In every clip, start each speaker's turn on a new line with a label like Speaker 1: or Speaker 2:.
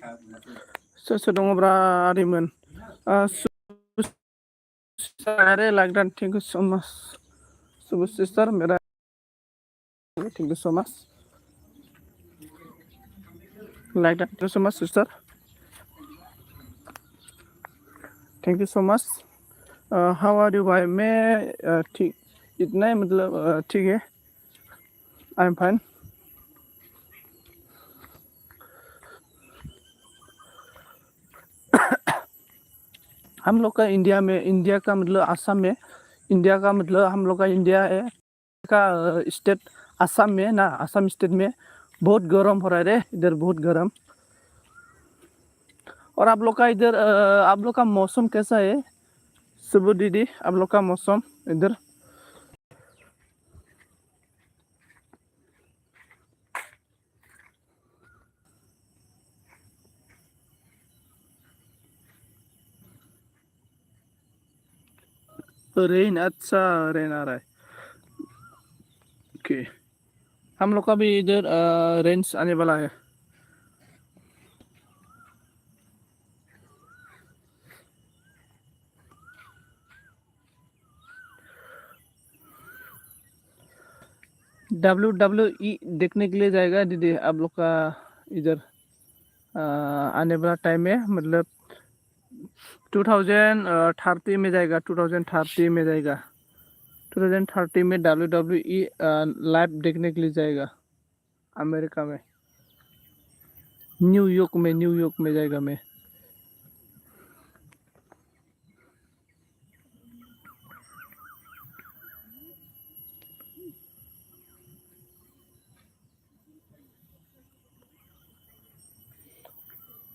Speaker 1: सोर सोर दङब्रा आदैमोन अरे लाइक डान thank you so much Subu sister मेरा thank you so much like डान thank you so much sister thank you so much how are you भाई मैं ठीक इतना ही मतलब ठीक है आई एम फाइन हम लोग का इंडिया का मतलब आसाम में इंडिया का मतलब हम लोग का इंडिया है का स्टेट आसाम में ना आसाम स्टेट में बहुत गर्म हो रहा है रे इधर बहुत गर्म और आप लोग का इधर आप लोग का मौसम कैसा है सुबह दीदी आप लोग का मौसम इधर रेन अच्छा रेन आ रहा है ओके हम लोग का भी इधर रेंज आने वाला है WWE देखने के लिए जाएगा दीदी आप लोग का इधर आने वाला टाइम है मतलब 2030 में जाएगा 2030 में जाएगा 2030 में WWE लाइव देखने के लिए जाएगा अमेरिका में न्यूयॉर्क में जाएगा मैं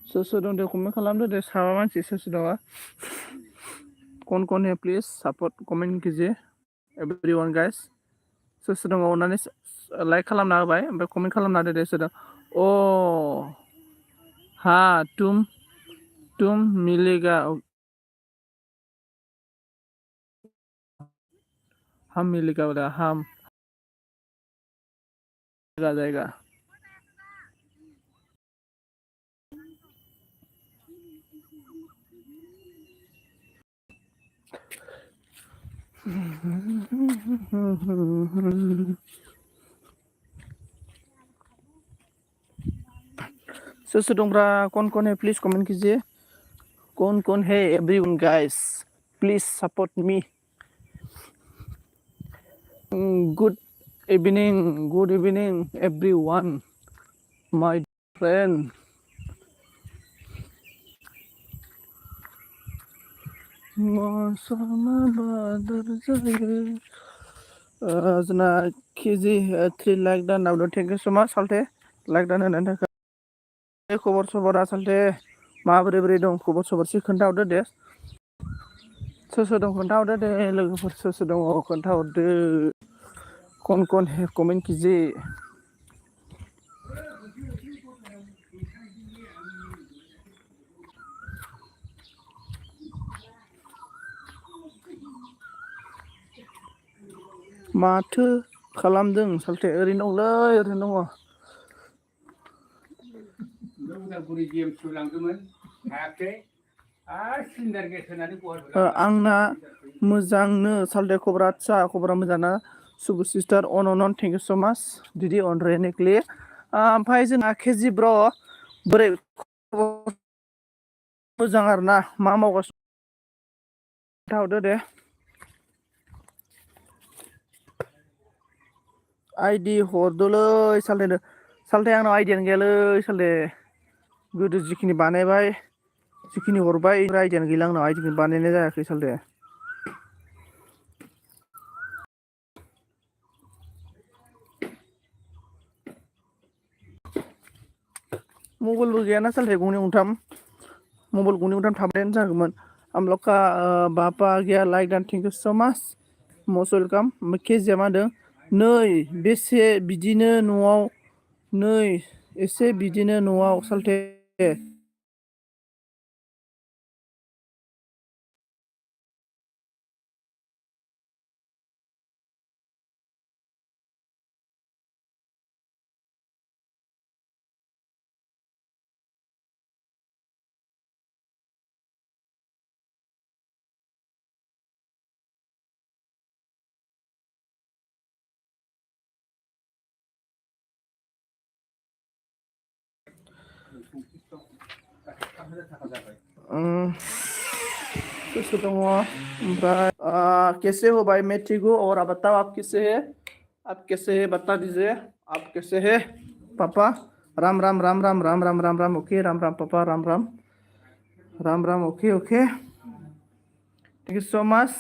Speaker 1: सोर सोर दं दे कमेन्ट खालामदो दे साबा मानसि सोर सोर दङ कौन है प्लीज सपोर्ट कमेंट कीजिए एवरीवन गाइस सोर सोर दङ अननानै लाइक खालामना होबाय ओमफ्राय कमेन्ट खालामना होदो दे सोर दं अ हाँ तुम मिलेगा हम मिलेगा बोला हम जाएगा सोर सोर दंब्रा कौन है प्लीज कमेंट कीजिए कौन है everyone guys please support me good evening everyone my friend मौसम बादल जायो जना केजि 3 लाइक दान आउट थैंक यू सो मच सालथे लाइक दान होनायनि थाखाय खबर सबर आसलथे माबोरै बोरै दं खबर सबर एसे खोन्थाहरदो दे सोर सोर दं खोन्थाहरदो दे लोगोफोर सोर सोर दङ खोन्थाहरदो कौन है कमेंट कीजिए माथो खालामदों सालथे ओरैनो दंलै ओरैनो दङ उदालगुरि गेमसो लांदोंमोन हायाखै आरो सिलिन्डार गेस होनानै आंना मोजांनो सालथे खबरा आदसा खबरा मोजांना सुबु सिस्टार अन थेंक यू सो माच दिदी अन रेनेकलि ओमफ्राय जोंना केजि ब्र बोरै मोजां आरोना मा मावगासिनो खोन्थाहरदो दे आइडि हरदोलै सालथे आंनाव आइडियानो गैयालै सालथे गोदो जिखिनि बानायबाय जिखिनि हरबाय आइडियानो गैला आंनाव आइडिखौनो बानायनाय जायाखै सालथे मबाइलबो गैयाना सालथे गंनै गंथाम मबाइल गंनै गंथाम थाबायानो जागौमोन हम लोग का बापा गया like don thank you so माच मस्ट वेलकाम केजिया मा होनदों नै बेसे बिदिनो न'आव नै एसे बिदिनो न'आव सालथे सोर दङ ओमफ्राय कैसे हो भाई मैं ठीक हूँ और आप बताओ आप कैसे है आप कैसे है बता दीजिए आप कैसे है पापा राम राम राम राम राम राम राम राम ओके राम राम पापा Ram Ram Ram Ram okay okay thank you so much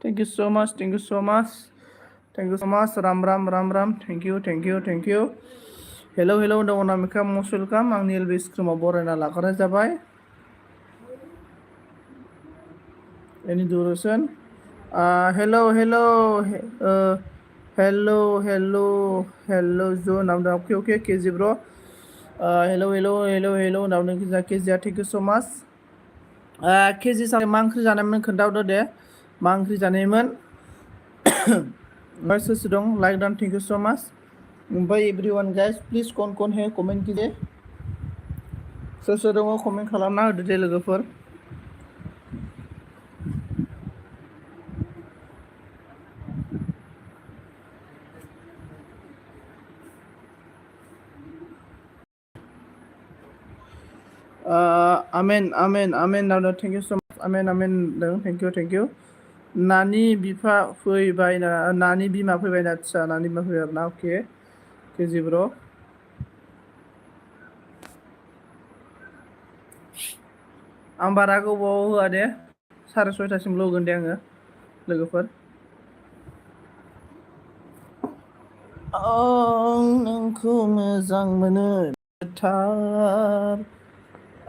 Speaker 1: thank you so much thank you so much thank you so much Ram Ram Ram Ram thank you thank you thank you hello hello दङ नामिका मस्ट वेलकाम आंनि एलबि स्क्रिमाव बरायना लाग्रोनाय जाबाय any duration hello hello hello hello hello zo now okay okay KZ bro hello hello hello hello now KZ thank you so much KZ सा मा ओंख्रि जानायमोन खोन्थाहरदो दे मा ओंख्रि जानायमोन ओमफ्राय सोर सोर दं लाइक डान थैंक यू सो मच ओमफ्राय एवरीवन गाइस प्लिज कौन है कमेन्ट कीजिए सोर सोर दङ कमेन्ट खालामना होदो दे लोगोफोर amen amen amen now thank you so much amen amen thank you नानि बिफा फैबाय ना नानि बिमा फैबाय ना आदसा नानि बिमा फैबाय आरोना अके केजि ब्र आं बारा गोबाव होआ दे 6:30सिमल' होगोन दे आङो लोगोफोर आं नोंखौ मोजां मोनो थार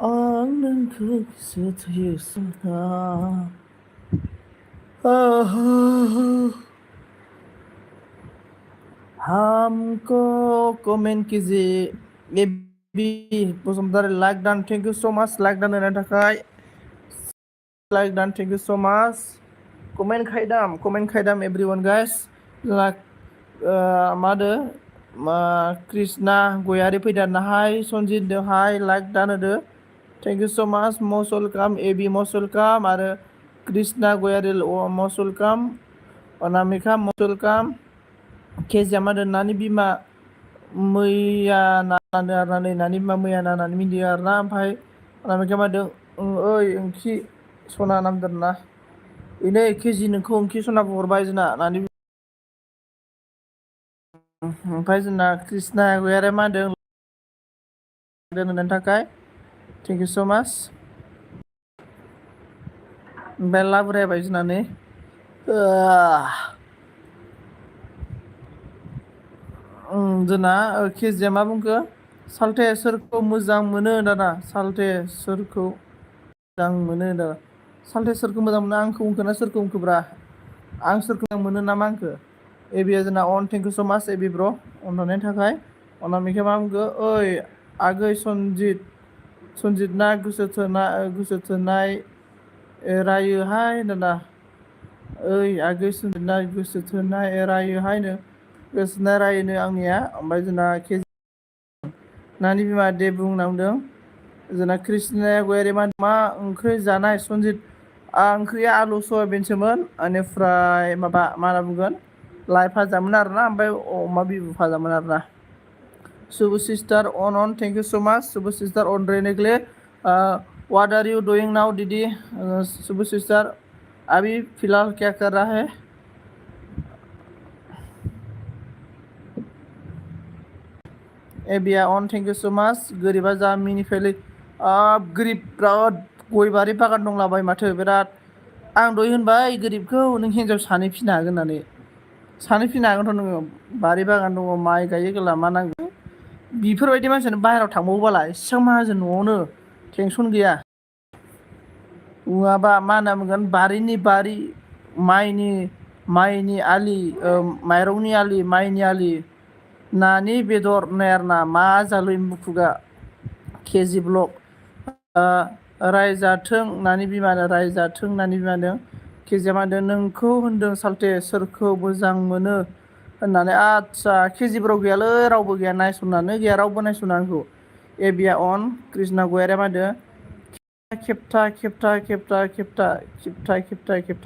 Speaker 1: आं नोंखौ गोसो थोयो सोंहा हमको कमेन्ट कीजिए बी बसुमतारी लाइक डान thank you so much like डान होनायनि थाखाय लाइक डान thank you so much comment खायदाम एवरीवन गाइस लाइक मादो कृष्णा गयारि फैदो आरोना हाय सनजित दो हाय लाइक डान होदो thank you so much must welcome Abi must welcome आरो कृष्णा गयारि must welcome Anamika must welcome केजिया मादो नानि बिमा मैया नानो आरोना नै नानि बिमा मैया नानानै मिथियो आरोना ओमफ्राय अनामिका मादो ओइ ओंखि सना नामदोंना इनै केजि नोंखौ ओंखि सना हरबाय जोंना नानि ओमफ्राय जोंना कृष्णा गयारि मा होनदों दोननायनि थाखाय थेंक इउ सो माच ओमफ्राय लाबोरायबाय जोंना नै जोंना केजिया मा बुंखो सालथे सोरखौ मोजां मोनो दाना सालथे सोरखौ मोजां मोनो दा सालथे सोरखौ मोजां मोनो आंखौ बुंखोना सोरखौ बुंखोब्रा आं सोरखौ मोजां मोनो नामा आंखो एबिया जोंना अन थेंक इउ सो माच एबि ब्र अन थानायनि थाखाय अनामिका मा बुंखो ओइ आगै सनजित ना गोसो थोनाय रायोहाय दाना ओइ आगै सनजित ना गोसो थोनाय रायोहायनो गोसोना रायनो आंनिया ओमफ्राय जोंना केजि नानि बिमा दे बुंना बुंदों जोंना कृष्णाया गयारि मा ओंख्रि जानाय सनजित ओंख्रिया आलु सयाबिनसोमोन बेनिफ्राय माबा मा होनना बुंगोन लाइ भाजामोन आरोना ओमफ्राय अमा बिबु भाजामोन आरोना सुबु सिस्टार अन thank you so much Subu sister अन रेनेगले what are you doing now दीदी सुबु सिस्टार अभी फिलहाल क्या कर रहा है एबिया अन थैंक यू सो मच गोरिबा जा मिनि फेलि गोरिब बिराद गय बारि बागान दंलाबाय माथो बिराद आं दहाय होनबाय गोरिबखौ नों हिन्जाव सानै फिनो हागोन होननानै सानै फिनो हागोनथ' नोङो बारि बागान दङ माइ गायो गोला मा नांगौ बेफोरबायदि मानसियानो बाहेरायाव थांबावोबाला इसेबां माहाजोन न'आवनो टेनसन गैया नङाबा मा होनना बुंगोन बारिनि बारि माइनि आलि माइरंनि आलि माइनि आलि नानि बेदर नाय आरोना मा जालु मुखुगा केजि ब्लक रायजाथों नानि बिमानो रायजाथों नानि बिमानो केजिया मा होनदों नोंखौ होनदों सालथे सोरखौ मोजां मोनो होननानै आदसा केजिफोराव गैयालै रावबो गैया नायसननानै गैया रावबो नायसना आंखौ एबिया अन कृष्णा गयारिया मा होनदों खेबथा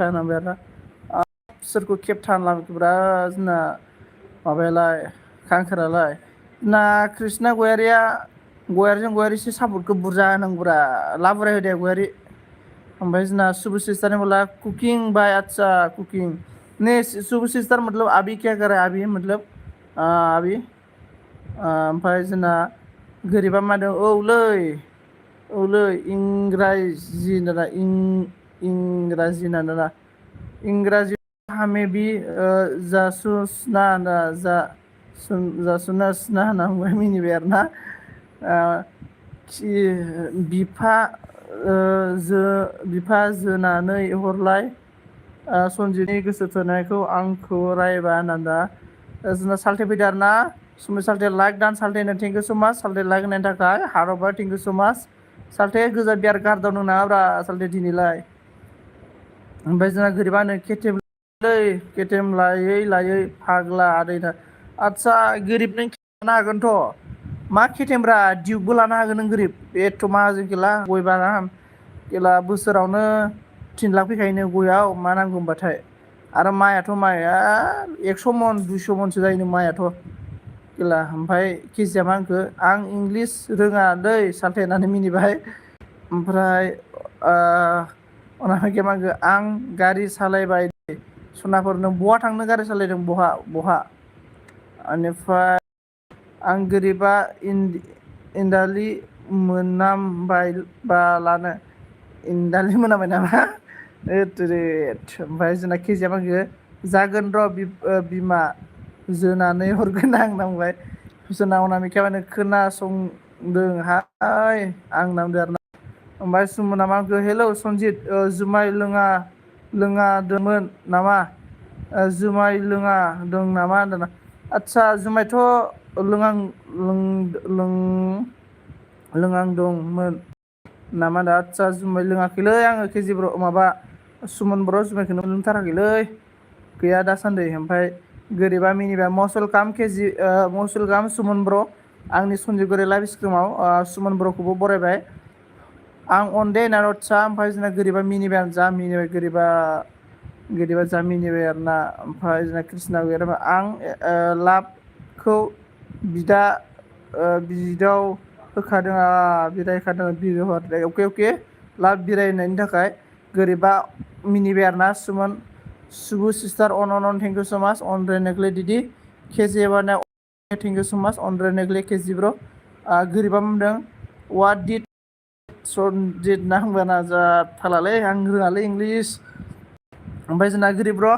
Speaker 1: होनांबाय आरोना सोरखौ खेबथा होनलाबायखोब्रा जोंना माबायालाय खांखोरालाय ना कृष्णा गयारिया गयारिजों गयारि एसे सापर्टखौ बुरजा होनांगौरा लाबुराय होदे गयारि ओमफ्राय जोंना सुबु सिस्टारनि बोला कुकिं बाय अच्छा कुकिं ने सुबु सिस्टार मतलब अभी क्या कर रहा है अभी मतलब अभी ओमफ्राय जोंना गोरिबा मा होनदों औलै इंराजि ना इंराजि ना इंराजि हमें भी जासूसना जा जासुनासना होनना बुंबाय मिनिबाय आरोना बिफा जोनानै हरलाय सनजितनि गोसो थोनायखौ आंखौ रायबा होनना जोंना साल्थे फैदो आरो ना सुमि साल्थे लाइक दान साल्थे थेंक इउ सो माच साल्थे लाइक होनायनि थाखाय हारबार थेंक इउ सो माच साल्थे गोजा बियार गारदावनो नाङाब्रा साल्थे दिनैलाय ओमफ्राय जोंना गोरिबानो केटेम लायै फाग्ला आदैना आदसा गोरिब नों लानो हागोनथ' मा केटेमब्रा डिउकबो लानो हागोन नों गोरिब एथ' माहाजोन खेला गय बागान खेला बोसोरावनो 3 लाख फैखायोनो गयाव मा नांगौ होनबाथाय आरो माइआथ' माइआ 100 मन 200 मनसो जायोनो माइआथ' खेला ओमफ्राय केजिया मा होनखो आं इंलिस रोङा दै साल्थे होननानै मिनिबाय ओमफ्राय उनावहाय मा होनखो आं गारि सालायबाय सनाफोर नों बहा थांनो गारि सालायदों बहा बेनिफ्राय आं गोरिबा इन्दालि मोनामबाय बालानो इन्दालि मोनामबाय नामा ओमफ्राय जोंना केजिया मा होनखो जागोन र' बिमा जोनानै हरगोन आं होनना बुंबाय जोंना अनामिकाया मा होनो खोनासंदोंहाय आं होनना बुंदों आरोना ओमफ्राय सुमना मा होनखो हेलौ सनजित जुमाय लोङादोंमोन नामा जुमाय लोङादों नामा होनदों आदसा जुमायथ' लोंहांदोंमोन नामा दा आदसा जुमाय लोङाखैलै आङो केजि ब्र' माबा सुमन बर' जुमायखौनो लोंथाराखैलै गैया दासान्दि ओमफ्राय गोरिबा मिनिबाय मसुल गाम सुमन बर' आंनि सन्जिब गोरि लाइभ स्ट्रिमाव सुमन बर'खौबो बरायबाय आं अन दे होनना आदसा ओमफ्राय जोंना गोरिबा मिनिबाय आं जा मिनिबाय गोरिबा जा मिनिबाय आरोना ओमफ्राय जोंना कृष्णा गैया आं लाभखौ बिदाव होखादों अके लाभ बिरायनायनि थाखाय गोरिबा मिनिबाय आरोना सुबु सिस्टार अन थेंक इउ सो माच अनद्रे नेग्ले दिदि केजि एबारना थेंक इउ सो माच अनद्रे नेग्ले केजि ब्र' गोरिबा बुंदों वाट डिड सनजित ना होनबाना जा फालालै आं रोङालै इंलिस ओमफ्राय जोंना गोरिब ब्र'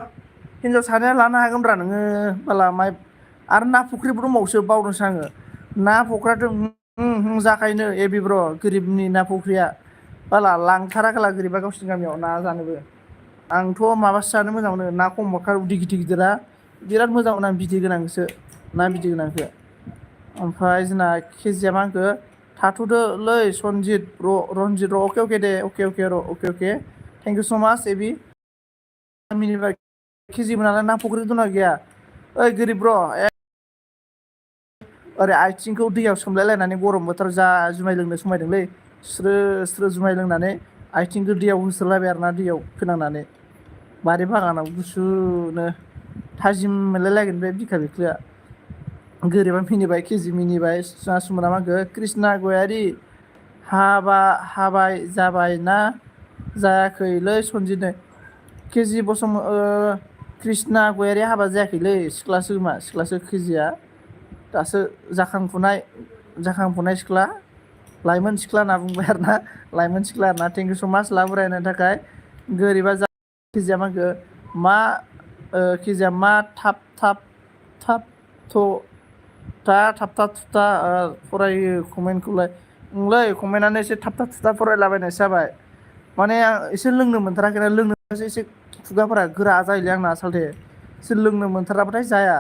Speaker 1: हिनजाव सानैया लानो हागोनब्रा नोङो बाला माइ आरो ना फुख्रिबो दंबावोसो बावदोंसो आङो ना फुख्रियाथ' जाखायोनो एबि ब्र' गोरिबनि ना फुख्रिया बाला लांथाराखोला गोरिबा गावसिनि गामियाव ना जानोबो आंथ' माबासो जानो मोजां मोनो ना खमनखार उदै गिदिर गिदिरा बिराद मोजां मोनो आं बिदै गोनांसो ना बिदै गोनांखौ ओमफ्राय जोंना केजिया मा होनखो थाथ'दोलै रनजित र' अके दे अके थेंक इउ स' माच एबि मिनिबाय केजिबो नालाय ना फुख्रि दंना गैया ओइ गोरिब ब्र' ओरै आथिंखौ दैयाव सोमलायलायनानै गरम बोथोराव जा जुमाय लोंनो समायदोंलै स्रो जुमाय लोंनानै आथिंखौ दैयाव होस्रोलायबाय आरोना दैयाव फोनांनानै बारि बागानाव गुसुनो थाजिम मोनलायलायगोन बे बिखा बिख्लोआ गोरिबा मिनिबाय केजि मिनिबाय सुमना मा होनखो कृष्णा गयारि हाबाय जाबाय ना जायाखैलै सनजितनो केजि कृष्णा गयारि हाबा जायाखैलै सिख्लासो केजिया दासो जाखांफुनाय सिख्ला लाइमोन सिख्ला होनना बुंबाय आरोना लाइमोन सिख्ला आरोना थेंक इउ स' माच लाब रायनो थाखाय गोरिबा केजिया मा होनखो केजिया मा थाब थुथा फरायो कमेन्टखौलाय ओंलै कमेन्टआनो एसे थाबथा थुथा फरायलाबायनायसो जाबाय माने आं एसे लोंनो मोनथाराखैना लोंनोसो एसे खुगाफोरा गोरा जायोलै आंना आसलथे एसे लोंनो मोनथाराबाथाय जाया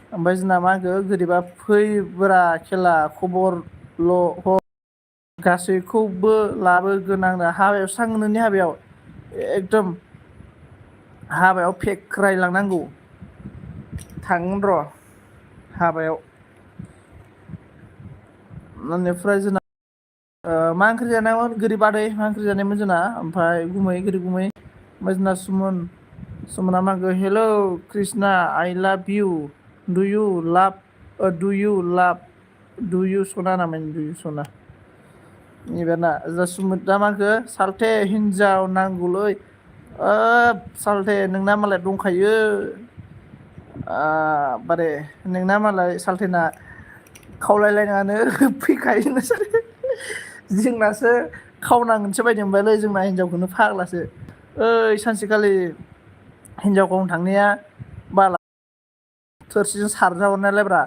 Speaker 1: ओमफ्राय जोंना मा होनखो गोरिबा फैब्रा खेला खबरल' गासैखौबो लाबोगोन आंनो हाबायावसो थाङो नोंनि हाबायाव एकदम हाबायाव फेक्रायलांनांगौ थांगोन र' हाबायाव बेनिफ्राय जोंना मा ओंख्रि जानायमोन गोरिब आदै मा ओंख्रि जानायमोन जोंना ओमफ्राय गुमै ओमफ्राय जोंना सुमना मा होनखो हेलौ कृष्णा आइ लाभ इउ डु इउ लाभ दुयु सना नामानि दुयु सना इबारना सुमिता माखो सालथे हिनजाव नांगौलै सालथे नोंना मालाय दंखायो बारे नोंना मालाय सालथेना खावलायलायनानै फैखायो नोंसोर जोंनासो खावनांगोनसो बायदि मोनबायलै जोंना हिनजावखौनो फाग्लासो ओइ सानसेखालि हिनजाव गावनो थांनाया बाला थोरसिजों सारजाहरनायलायब्रा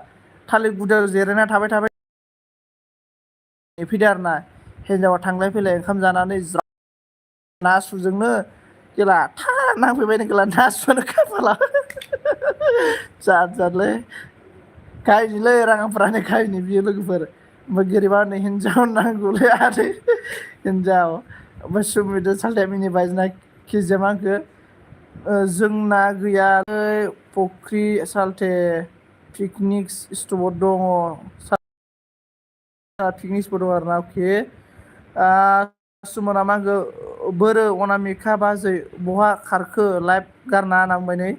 Speaker 1: थालिर गुदियाव जिरायना थाबाय नेफैदो आरो ना हिनजावा थांलाय फैलाय ओंखाम जानानै नासुजोंनो जेला था नांफैबाय जेला नासुआनो खाफाला जाद जादलै खायनिलै राङाफारानि खायनि बियो लोगोफोर ओमफ्राय गोरिबा होनो हिनजाव नांगौलै आदै हिनजाव ओमफ्राय सुमिजों सालथेया मिनिबाय जोंना केजिया मा होनखो जोंना गैयालै फख्रि सालथे पिकनिक स्पट दङ पिकनिक स्पट दं आरो ना सुमना मा होनखो बोरो अनामिका बाजै बहा खारखो लाइफ गारना होनना बुंबाय नै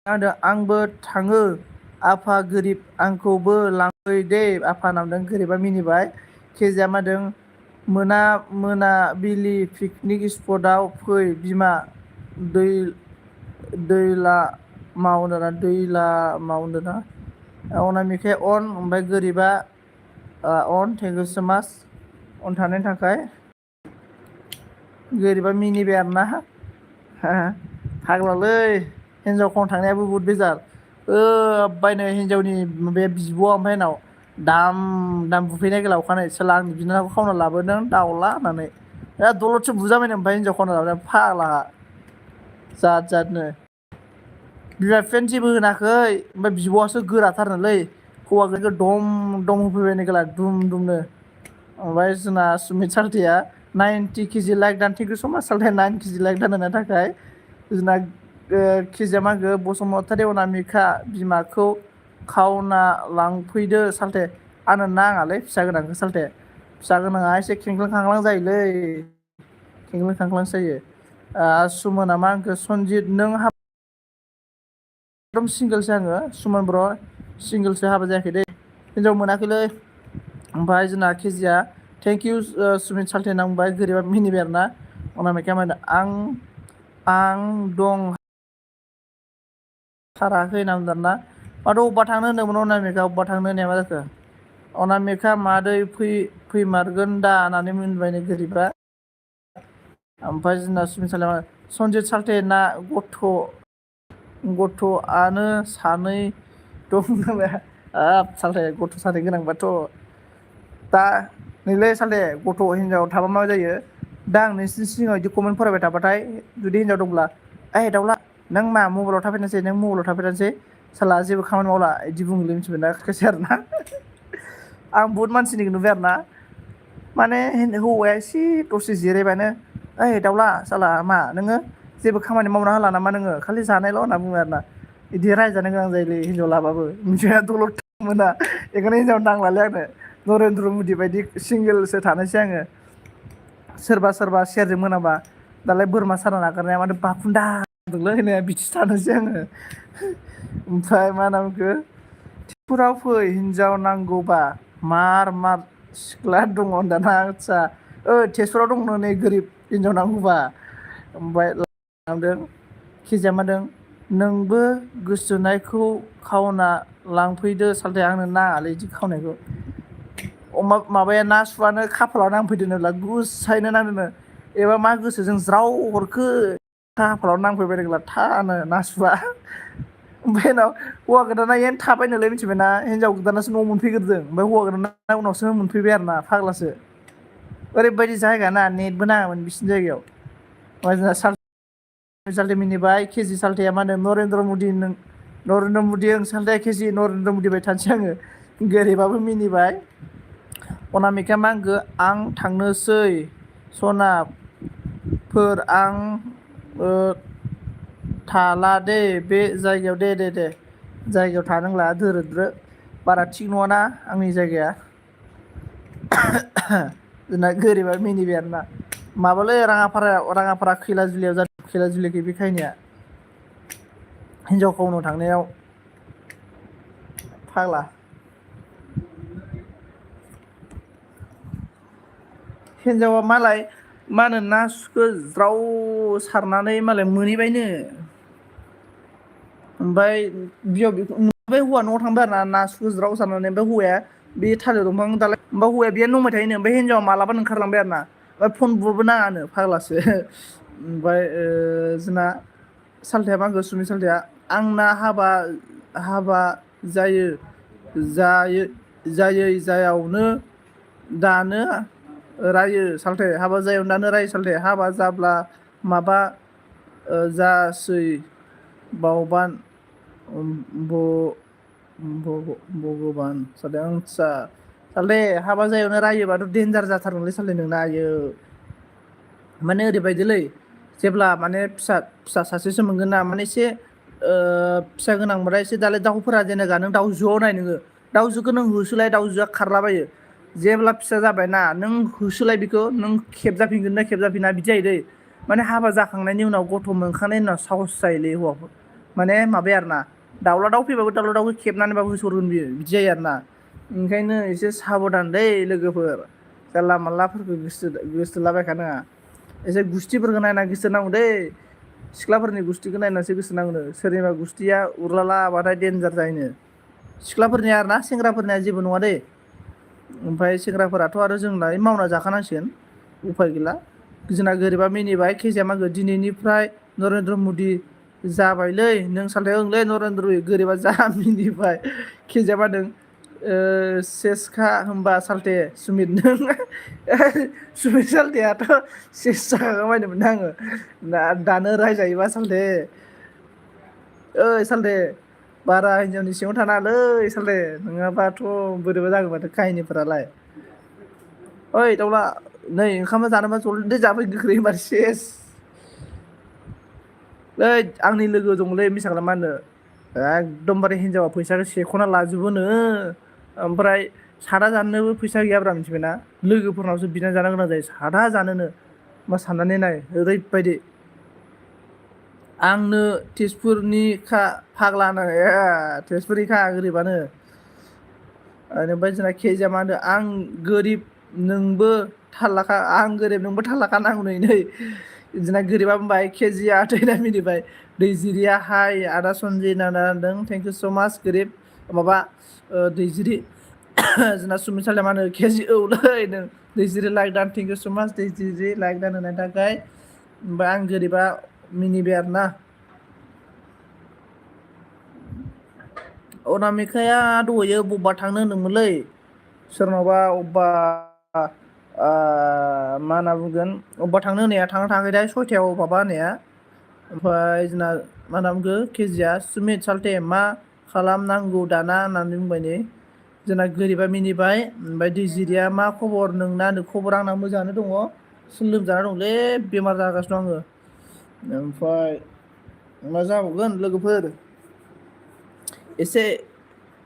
Speaker 1: होनदों आंबो थाङो आफा गोरिब आंखौबो लांफै दे आफा होनना बुंदों गोरिबा मिनिबाय केजिया मा होनदों मोनाबिलि पिकनिक स्पटआव फै बिमा दैलामाव होनदोंना अनामिकाया अन ओमफ्राय गोरिबा अन थेंक इउ सो माच अन थानायनि थाखाय गोरिबा मिनिबाय आरोना फाग्लालै हिनजाव खावनो थांनायाबो बहुद बेजार बायनो हिनजावनि बे बिब'आ ओमफ्राय उनाव दाम दाम बुफैनाय गोलाव अखानायै सोला आंनि बिनानावखौ खावना लाबोदों दाउला होननानै दलदसो बुजाबायनो ओमफ्राय हिनजाव खावना लाबोनाया फाग्लाहा जाद जादनो बिमा बिफायानो जेबो होनाखै ओमफ्राय बिब'आसो गोराथारनोलै हौवा गोदानखौ दम दम होफैबायनो खेला दुम दुमनो ओमफ्राय जोंना सुमित सालथेया 90 केजि लाइक दान थेंक इउ स माच सालथे 9 केजि लाइक दान होनायनि थाखाय जोंना केजिया मा होनखो बसुमतारी अनामिका बिमाखौ खावना लांफैदो सालथे आंनो नाङालै फिसा गोनांखौ सालथे फिसा गोनाङा एसे खेंख्लां खांख्लां जायोलै खेंख्लां खांख्लांसो जायो सुमना मा होनखो सनजित नों एकदम सिंगोलसो आङो सुमन बर' सिंगोलसो हाबा जायाखै दे हिनजाव मोनाखैलै ओमफ्राय जोंना केजिया थेंक इउ सुमित सालथे होनना बुंबाय गोरिबा मिनिबाय आरोना अनामिकाया मा होनदों आं दं थाराखै होनना बुंदों आरोना माथो अबेबा थांनो होनदोंमोन अनामिका अबेबा थांनो होननाया मा जाखो अनामिका मादै फैमारगोन दा होननानै मिनिबायनो गोरिबा ओमफ्राय जोंना सुमित सालथेया सनजित सालथे ना गथ'आनो सानै दं होनबाय सालथे गथ' सानै गोनांबाथ' दा नैलै सालथे गथ' हिनजाव थाबा मा जायो दा आं नोंसिनि सिगाङाव बिदि कमेन्ट फरायबाय थाबाथाय जुदि हिनजाव दंब्ला ओइ दाउला नों मा मबाइलाव थाफैनोसै साला जेबो खामानि मावला बिदि बुङोलै मिथिबायना खायसे आरोना आं बुहुत मानसिनिखौ नुबाय आरोना माने हौवाया एसे दसे जिरायबानो ओइ दाउला साला मा नोङो जेबो खामानि मावना होला नामा नोङो खालि जानायल' होनना बुङो आरोना बिदि रायजानो गोनां जायोलै हिनजाव लाबाबो मिथिबाय दलद मोना बेखायनो हिनजाव नांलालै आंनो नरेन्द्र मदि बायदि सिंगोलसो थानोसै आङो सोरबा सेरजों मोनाबा दालाय बोरमा सारा नागारनाया माथो बाखुन्दा होदोंलै होननाया बिदिसो थानोसै आङो ओमफ्राय मा होनना बुंखो तेजपुराव फै हिनजाव नांगौबा मार सिख्ला दङ दाना आदसा तेजपुराव दंनो नै गोरिब हिनजाव नांगौबा ओमफ्राय केजिया मा होनदों नोंबो गोसोथोनायखौ खावना लांफैदो सालथे आंनो नाङालै बिदि खावनायखौ माबाया नासुआनो खाफालाव नांफैदोंनोब्ला गुसायनो नांदोंनो एबा मा गोसोजों ज्राव हरखो खाफालाव नांफैबाय थानो नासुआ ओमफ्राय उनाव हौवा गोदाना एन थाबायनोलै मिथिबायना हिनजाव गोदानासो न'आव मोनफैग्रोदों ओमफ्राय हौवा गोदाना उनावसो मोनफैबाय आरोना फाग्लासो ओरैबायदि जायगा ना नेटबो नाङामोन बिसिनि जायगायाव ओमफ्राय जोंना सालथे मिनिबाय केजि सालथेया मा होनो नरेन्द्र मदि सालथे केजि नरेन्द्र मदि बायदि थानोसै आङो गोरिबाबो मिनिबाय अनामिकाया मा होनखो आं थांनोसै सनाफोर आं थाला दे बे जायगायाव दे जायगायाव थानांला दोरोद्रो बारा थिग नङाना आंनि जायगाया जोंना गोरिबा मिनिबाय आरोना माबालै राङाफारा खैला जुलियाव जादों खैला जुलिखै बे खाहिनिया हिनजाव खावनो थांनायाव फाग्ला हिन्जावा मालाय मा होनो ना सुखो ज्राव सारनानै मालाय मोनहैबायनो ओमफ्राय बियाव बै हौवा न'आव थांबाय आरो ना सुखो ज्राव सारनानै ओमफ्राय हौवाया बे थालिर दंफां दालाय ओमफ्राय हौवाया बेहाय नांबाय थायोनो ओमफ्राय हिन्जावा मालाबानो ओंखारलांबाय आरो ना ओमफ्राय फन बुबाबो नाङानो फाग्लासो ओमफ्राय जोंना सालथाया मा होनखो सुमि सालथाया आंना हाबा जायो जायै जायावनो दानो रायो सालथे हाबा जायावनो दानो रायो सालथे हाबा जाब्ला माबा जासै बावबान भगबान सालथे आंसा सालथे हाबा जायावनो रायोबाथ' देन्जार जाथारगोनलै सालथे नोंना आयो माने ओरैबायदिलै जेब्ला माने फिसा सासेसो मोनगोन ना माने एसे फिसा गोनांबाथाय एसे दालाय दाउफोरा जेनेबा नों दाउजोआव नाय नोङो दाउजोखौ नों होसोलाय दाउजोआ खारलाबायो जेब्ला फिसा जाबायना नों होसोलाय बेखौ नों खेबजाफिनगोन ना खेबजाफिना बिदि जायो दै माने हाबा जाखांनायनि उनाव गथ' मोनखांनायनि उनाव साहस जायोलै हौवाफोर माने माबाया आरो ना दाउला दाउ फैबाबो दाउला दाउखौ खेबनानैबाबो होसोहरगोन बियो बिदि जायो आरो ना ओंखायनो एसे साबधान दै लोगोफोर जानला मानलाफोरखौ गोसथोलाबायखानाङा एसे गुस्थिफोरखौ नायना गोसथोनांगौ दै सिख्लाफोरनि गुस्थिखौ नायनासो गोसथोनांगौनो सोरनिबा गुस्थिया उरलालाबाथाय देन्जार जायोनो सिख्लाफोरनिया आरो ना सेंग्राफोरनिया जेबो नङा दै ओमफ्राय सेंग्राफोराथ' आरो जोंना मावना जाखानांसिगोन उफाय गैला जोंना गोरिबा मिनिबाय केजिया मा होनखो दिनैनिफ्राय नरेन्द्र मदि जाबायलै नों सालथे ओंलै नरेन्द्र गोरिबा जा मिनिबाय केजिया मा होनदों सेसखा होनबा सालथे सुमित नों सुमित सालथेयाथ' सेस जाखांबाय होनदोंमोन आङो दानो रायजायोबा सालथे ओइ सालथे बारा हिनजावनि सिङाव थानाङालै सालथे नङाबाथ' बोरैबा जागोन माथो काहिनिफोरालाय ओइ दाउला नै ओंखामा जानोबा जलदि जाफै गोख्रै होनबाथाय सेस ओइ आंनि लोगो दंलै मिसाखौलाय मा होननो एकदमबारे हिनजावा फैसाखौ सेख'ना लाजोबोनो ओमफ्राय सादा जानोबो फैसा गैयाब्रा मिथिबायना लोगोफोरनावसो बिना जानो गोनां जायो सादा जानोनो मा साननानै नाय ओरैबायदि आंनो तेजपुरनिखा फाग्लानो तेजपुरनिखा गोरिबानो ओमफ्राय जोंना केजिया मा होनदों आं गोरिब नोंबो थालाखा आं गोरिब नोंबो थालाखा नांगौनै नै जोंना गोरिबा बुंबाय केजिया थैना मिनिबाय दैजिरिया हाय आदा सनजिना होनदों थेंक इउ स' माच गोरिब माबा दैजिरि जोंना सुमित सालथेया मा होनो केजि औलै नों दैजिरि लाइक दान थेंक इउ स' माच दैजिरि लाइक दान होनायनि थाखाय ओमफ्राय आं गोरिबा मिनिबाय आरोना अनामिकाया दहैयो बबेबा थांनो होनदोंमोनलै सोरनावबा अबेबा मा होनना बुंगोन अबेबा थांनो होननाया थांना थाङाखैथाय सयथायाव माबा होनाया ओमफ्राय जोंना मा होनना बुंखो केजिया सुमित सालथे मा खालामनांगौ दाना होननानै बुंबाय नै जोंना गोरिबा मिनिबाय ओमफ्राय दैजिरिया मा खबर नोंना खबर आंना मोजाङानो दङ लोमजाना दंलै बेमार जागासिनो दं आङो ओमफ्राय मा जाबावगोन लोगोफोर एसे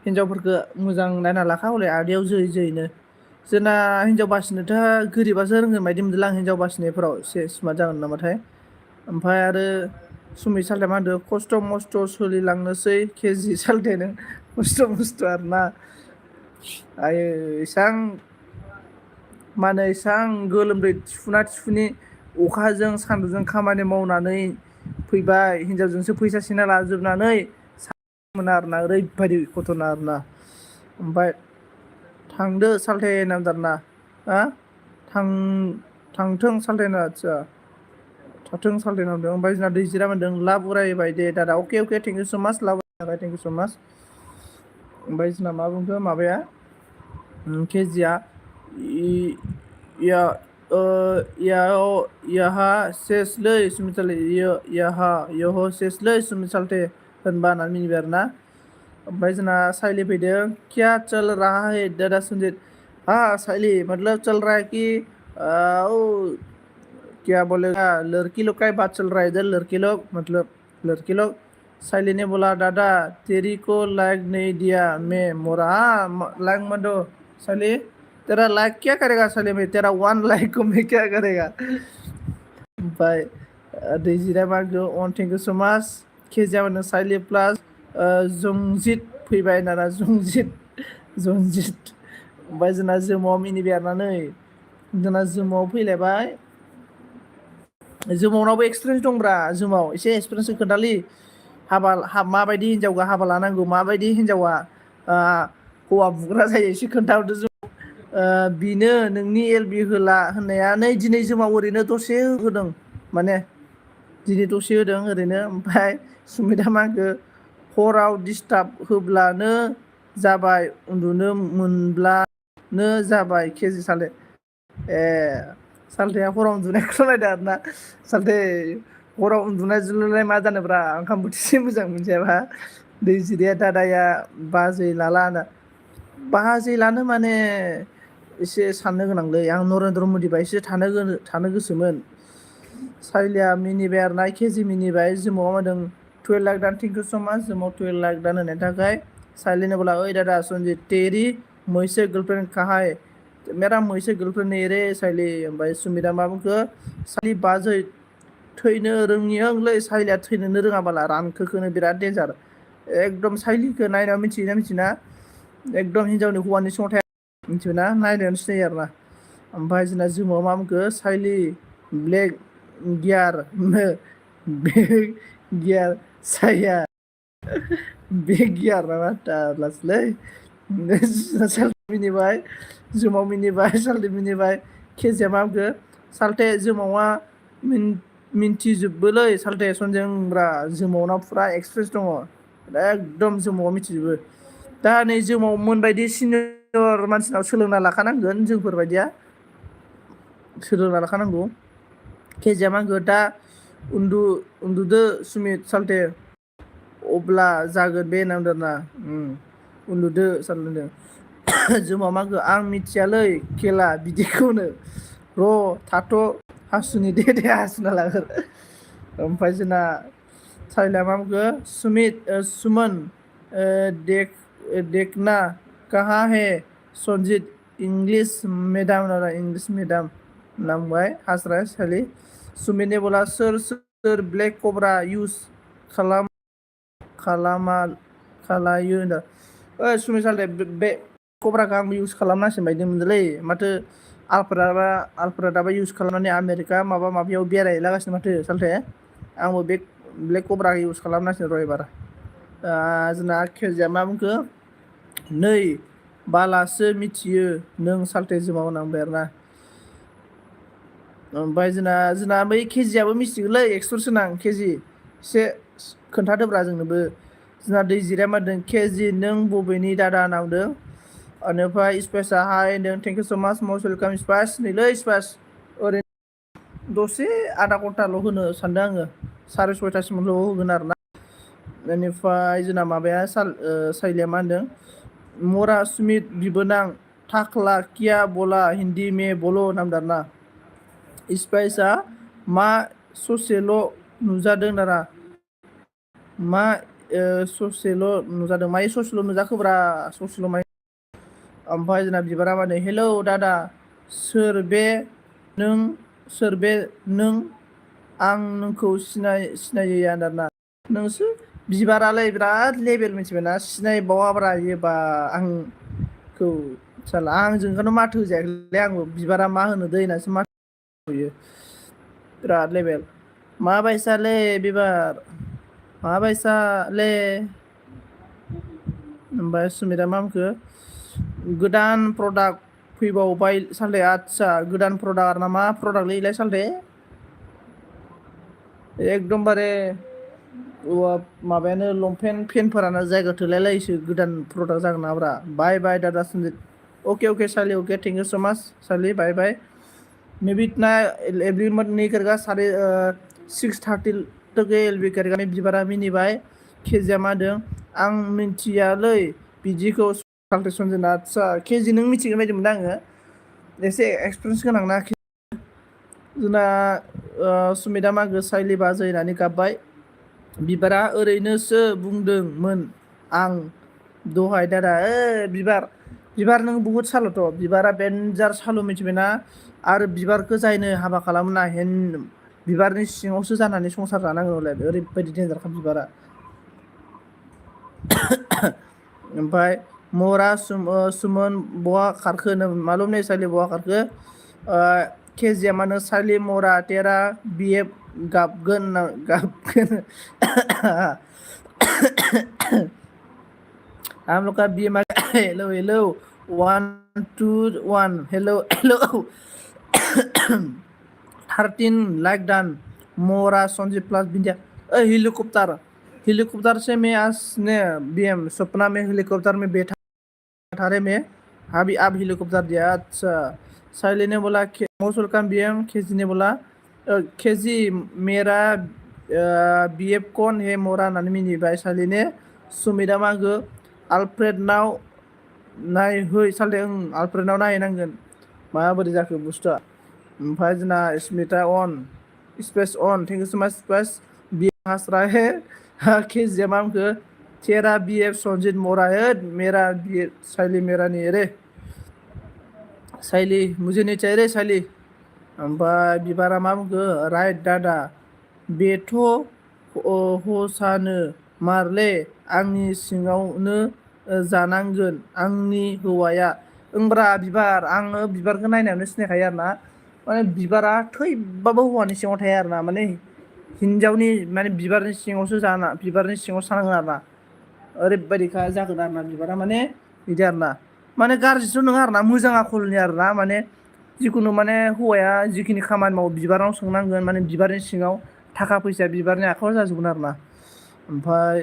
Speaker 1: हिनजावफोरखौ मोजां नायना लाखा हले आदैयाव जै जैनो जोंना हिनजाव बासिनोथ' गोरिबासो रोंगोन बायदि मोनदोंलां हिनजाव बासिनायफोराव एसे स्मार्ट जागोन नामाथाय ओमफ्राय आरो सुमित सालथेया मा होनदों खस्थ' मस्थ' सोलिलांनोसै केजि सालथे नों खस्थ' मस्थ' आरोना आयो इसां मा होनो इसां गोलोमदै थिफुना थिफुनि अखाजों सान्दुंजों खामानि मावनानै फैबाय हिनजावजोंसो फैसा सेना लाजोबनानै मोना आरोना ओरैबायदि घटना आरोना ओमफ्राय थांदो सालथे होनना बुंदों आरोना हा थांथों सालथे नो आदसा थाथों सालथे होनना बुंदों ओमफ्राय जोंना दैजिरिया मा होनदों लाब उरायबाय दे दादा अके अके थेंक इउ स' माच लाब उरायनायनि थाखाय थेंक इउ स' माच ओमफ्राय जोंना मा बुंखो माबाया केजिया याहा सेसलै सुमित सालथे यह सेसलै सुमित सालथे होनबा होननानै मिनिबाय आरोना ओमफ्राय जोंना साइलि फैदों क्या चल रहा है दादा सन्जित हाँ साइली मतलब चल रहा है कि क्या बोलेगा लड़की लोग का ही बात चल रहा है इधर लड़की लोग मतलब लड़की लोग साइली ने बोला दादा तेरी को लाइक नहीं दिया मैं मोरा हाँ लाइक मत दो साइली तेरा लाइक क्या करेगा साइली में तेरा 1 लाइक को मैं क्या करेगा ओमफ्राय दैजिरिया मा होनखो अन थेंक इउ स' माच केजिया होनो साइलि प्लास जंजित फैबाय दाना जंजित ओमफ्राय जोंना जोमाव मिनिबाय आरोना नै जोंना जोमाव फैलायबाय जोमावनावबो एक्सपिरियेन्स दंब्रा जोमाव एसे एक्सपिरियेन्स खोन्थालै माबायदि हिन्जावखौ हाबा लानांगौ माबायदि हिन्जावा हौवा बुग्रा जायो एसे खोन्थाहरदो जों बिनो नोंनि एलबि होला होननाया नै दिनै जोमाव ओरैनो दसे होदों माने दिनै दसे होदों ओरैनो ओमफ्राय सुमिता मा होनखो हराव डिस्टार्ब होब्लानो जाबाय उन्दुनो मोनब्लानो जाबाय केजि साले ए सालथेया हराव उन्दुनायखौल' नायदो आरोना सालथे हराव उन्दुनायजोंलाय मा जानोब्रा ओंखाम बोथिसे मोजां मोनजायाबा दैजिरिया दादाया बाजै लाला बाजै लानो माने एसे साननो गोनांलै आं नरेन्द्र मदि बायसो थानो गोसोमोन साइलिया मिनिबाय आरो ना केजि मिनिबाय जोमाव मादों 12 लाख दान थेंक इउ स' माच जोमाव 12 लाख दान होनायनि थाखाय साइलिनो बोला ओइ दादा सन्जित तेरी मैसे गर्लफ्रेंड कहाँ है मेरा मैसे गर्लफ्रेंड नहीं रे साइली ओमफ्राय सुमिता मा बुंखो साइली बाजै थैनो रोङियोंलै साइलिया थैनोनो रोङाबाला रानखोखोनो बिराद डेन्जार एकदम साइलिखौ नायनायाव मिथियोना मिथिना एकदम हिन्जावनि हौवानि संथाया मिथिबायना नायनायावनो सिनायो आरोना ओमफ्राय जोंना जोमाव मा बुंखो साइली ब्लेक गियार गियार साया बे गियार नामा दालासोलै मिनिबाय जोमाव मिनिबाय सालथे मिनिबाय केजिया मा बुंखो सालथे जोमावा मिन्थिजोबोलै सालथे सनजोंब्रा जोमावना फुरा एक्सपिरियेन्स दङ एकदम जोमावा मिथिजोबो दा नै जोमाव मोनबायदि सिनियर मानसिनाव सोलोंना लाखानांगोन जोंफोरबायदिया सोलोंना लाखानांगौ केजिया मा होनखो दा उन्दुदो सुमित सालथे अब्ला जागोन बे होनना बुंदों आरोना उन्दुदो सालथे जोमाव मा होनखो आं मिथियालै खेला बिदिखौनो र' थाथ' हासुनि दे हासुना लागोन ओमफ्राय जोंना साइलिया मा बुंखो सुमन देखना कहाँ है Sanjit English madam English madam होनना बुंबाय हास्राय साइली सुमितने बोला सोर ब्लेक कब्रा इउज खालायो होनदों ओइ सुमित सालथे बे कब्राखौ आंबो इउज खालामनांसिगोन बायदि मोनदोंलै माथो आलफ्रादाबो इउज खालामनानै आमेरिका माबा माबियाव बेरायहैलागासिनो माथो सालथे आंबो बे ब्लेक कब्राखौ इउज खालामनांसिगोन र' एबार जोंना केजिया मा बुंखो नै बालासो मिथियो नों सालथे जोमाव होनना बुंबाय आरोना ओमफ्राय जोंना बै केजियाबो मिथिगोलै एक्सपिरियेन्स गोनां केजि एसे खोन्थादोब्रा जोंनोबो जोंना दैजिरिया मा होनदों केजि नों बबेनि दादा होनना बुंदों बेनिफ्राय स्पेसा हाय होनदों थेंक इउ स' माच मस्ट वेलकाम स्पास नैलै स्पास ओरैनो दसे आधा घन्टाल' होनो सानदों आङो 6:30सिमल' होगोन आरोना बेनिफ्राय जोंना माबाया साइलिया मा होनदों मरा सुमित बिबोनां थाखला किया बोला हिन्दी में बोलो होनना बुंदों आरोना स्पाइसा मा ससेल' नुजादों दारा मा ससेल' नुजादों मायो ससेल' नुजाखोब्रा ससेल' मायो ओमफ्राय जोंना बिबारा मा होनो हेलौ दादा सोर बे नों आं नोंखौ सिनायो आरोना नोंसो बिबारालाय बिराद लेबेल मिथिबायना सिनायबावाब्रा एबा आंखौ साला आंजों ओंखायनो माथो होजायाखैलै आंबो बिबारा मा होनो दै होननासो माथो होयो बिराद लेबेल माबायसालै बिबार माबायसालै ओमफ्राय सुमिता मा बुंखो गोदान प्रडाक्ट फैबावबाय सालथे आदसा गोदान प्रडाक्ट आरोना मा प्रडाक्टलै इलाय सालथे एकदमबारे माबायानो लंपेन्ट पेन्टफोरानो जायगा थोलायलायिसो गोदान प्रडाक्ट जागोन नाब्रा बाय दादा सन्जित अके साली अके थेंक इउ स' माच साली बाय मे बी इतना एवरी मंथ नहीं करेगा 6:30 तक एलबी करेगा बिबारा मिनिबाय केजिया मा होनदों आं मिन्थियालै बिदिखौ सालथे सन्जित आदसा केजि नों मिथिगोन बायदि मोनदों आङो एसे एक्सपिरियेन्स गोनां ना जोंना सुमिता मा होनखो साइली बाजै होननानै गाबबाय बिबारा ओरैनोसो बुंदोंमोन आं दहाय दादा बिबार नों बुहुद सालुथ' बिबारा डेन्जार सालु मिथिबायना आरो बिबारखौ जायनो हाबा खालामोना बिबारनि सिङावसो जानानै संसार जानांगौ ओरैबायदि डेन्जारखा बिबारा ओमफ्राय मरा सुमन बहा खारखो मालुम नहीं साली बहा खारखो केजिया मानो सालि मरा तेरा बिएफ गाबगोन गाबगोन हम लोग का बीएम hello hello 1 2 1 hello hello 13 like डन मोरा संजीव प्लस बिंदिया हेलीकॉप्टर से मैं आज ने बीएम सपना में हेलीकॉप्टर में बैठा था रे मैं अभी आप हेलीकॉप्टर दिया अच्छा साइली ने बोला मौसुल का बीएम केजी ने बोला केजी मेरा बीएफ कौन है मोरा नानी मिनी बाय साइली ने सुमिदा मागो आलफ्रेड नाव नायहै सालदे आलफ्रेड नाव नायहैनांगोन माबोरै जाखो बुस्थुआ ओमफ्राय जोंना स्मिथा अन स्पेस अन thank you so much space बी हासरा है केजिया मामखो तेरा बीएफ संजीत मोरा है मेरा बीएफ साइली मेरा नहीं रे साइली मुझे नहीं चाहिए रे साइली ओमफ्राय बिबारा मा बुंखो राइट दादा बेथ' हसानो मारले आंनि सिङावनो जानांगोन आंनि हौवाया ओंब्रा बिबार आङो बिबारखौ नायनायावनो सिनायखायो आरो ना माने बिबारा थैबाबो हौवानि सिङाव थाया आरो ना माने हिन्जावनि माने बिबारनि सिङावसो जाना बिबारनि सिङावसो थानांगोन आरो ना ओरैबायदिखा जागोन आरो ना बिबारा माने बिदि आरो ना माने गाज्रिथ' नङा आरो ना मोजां आखलनि आरो ना माने जिखुनु माने हौवाया जिखिनि खामानि मावो बिबाराव सोंनांगोन माने बिबारनि सिङाव थाखा फैसा बिबारनि आखायाव जाजोबगोन आरो ना ओमफ्राय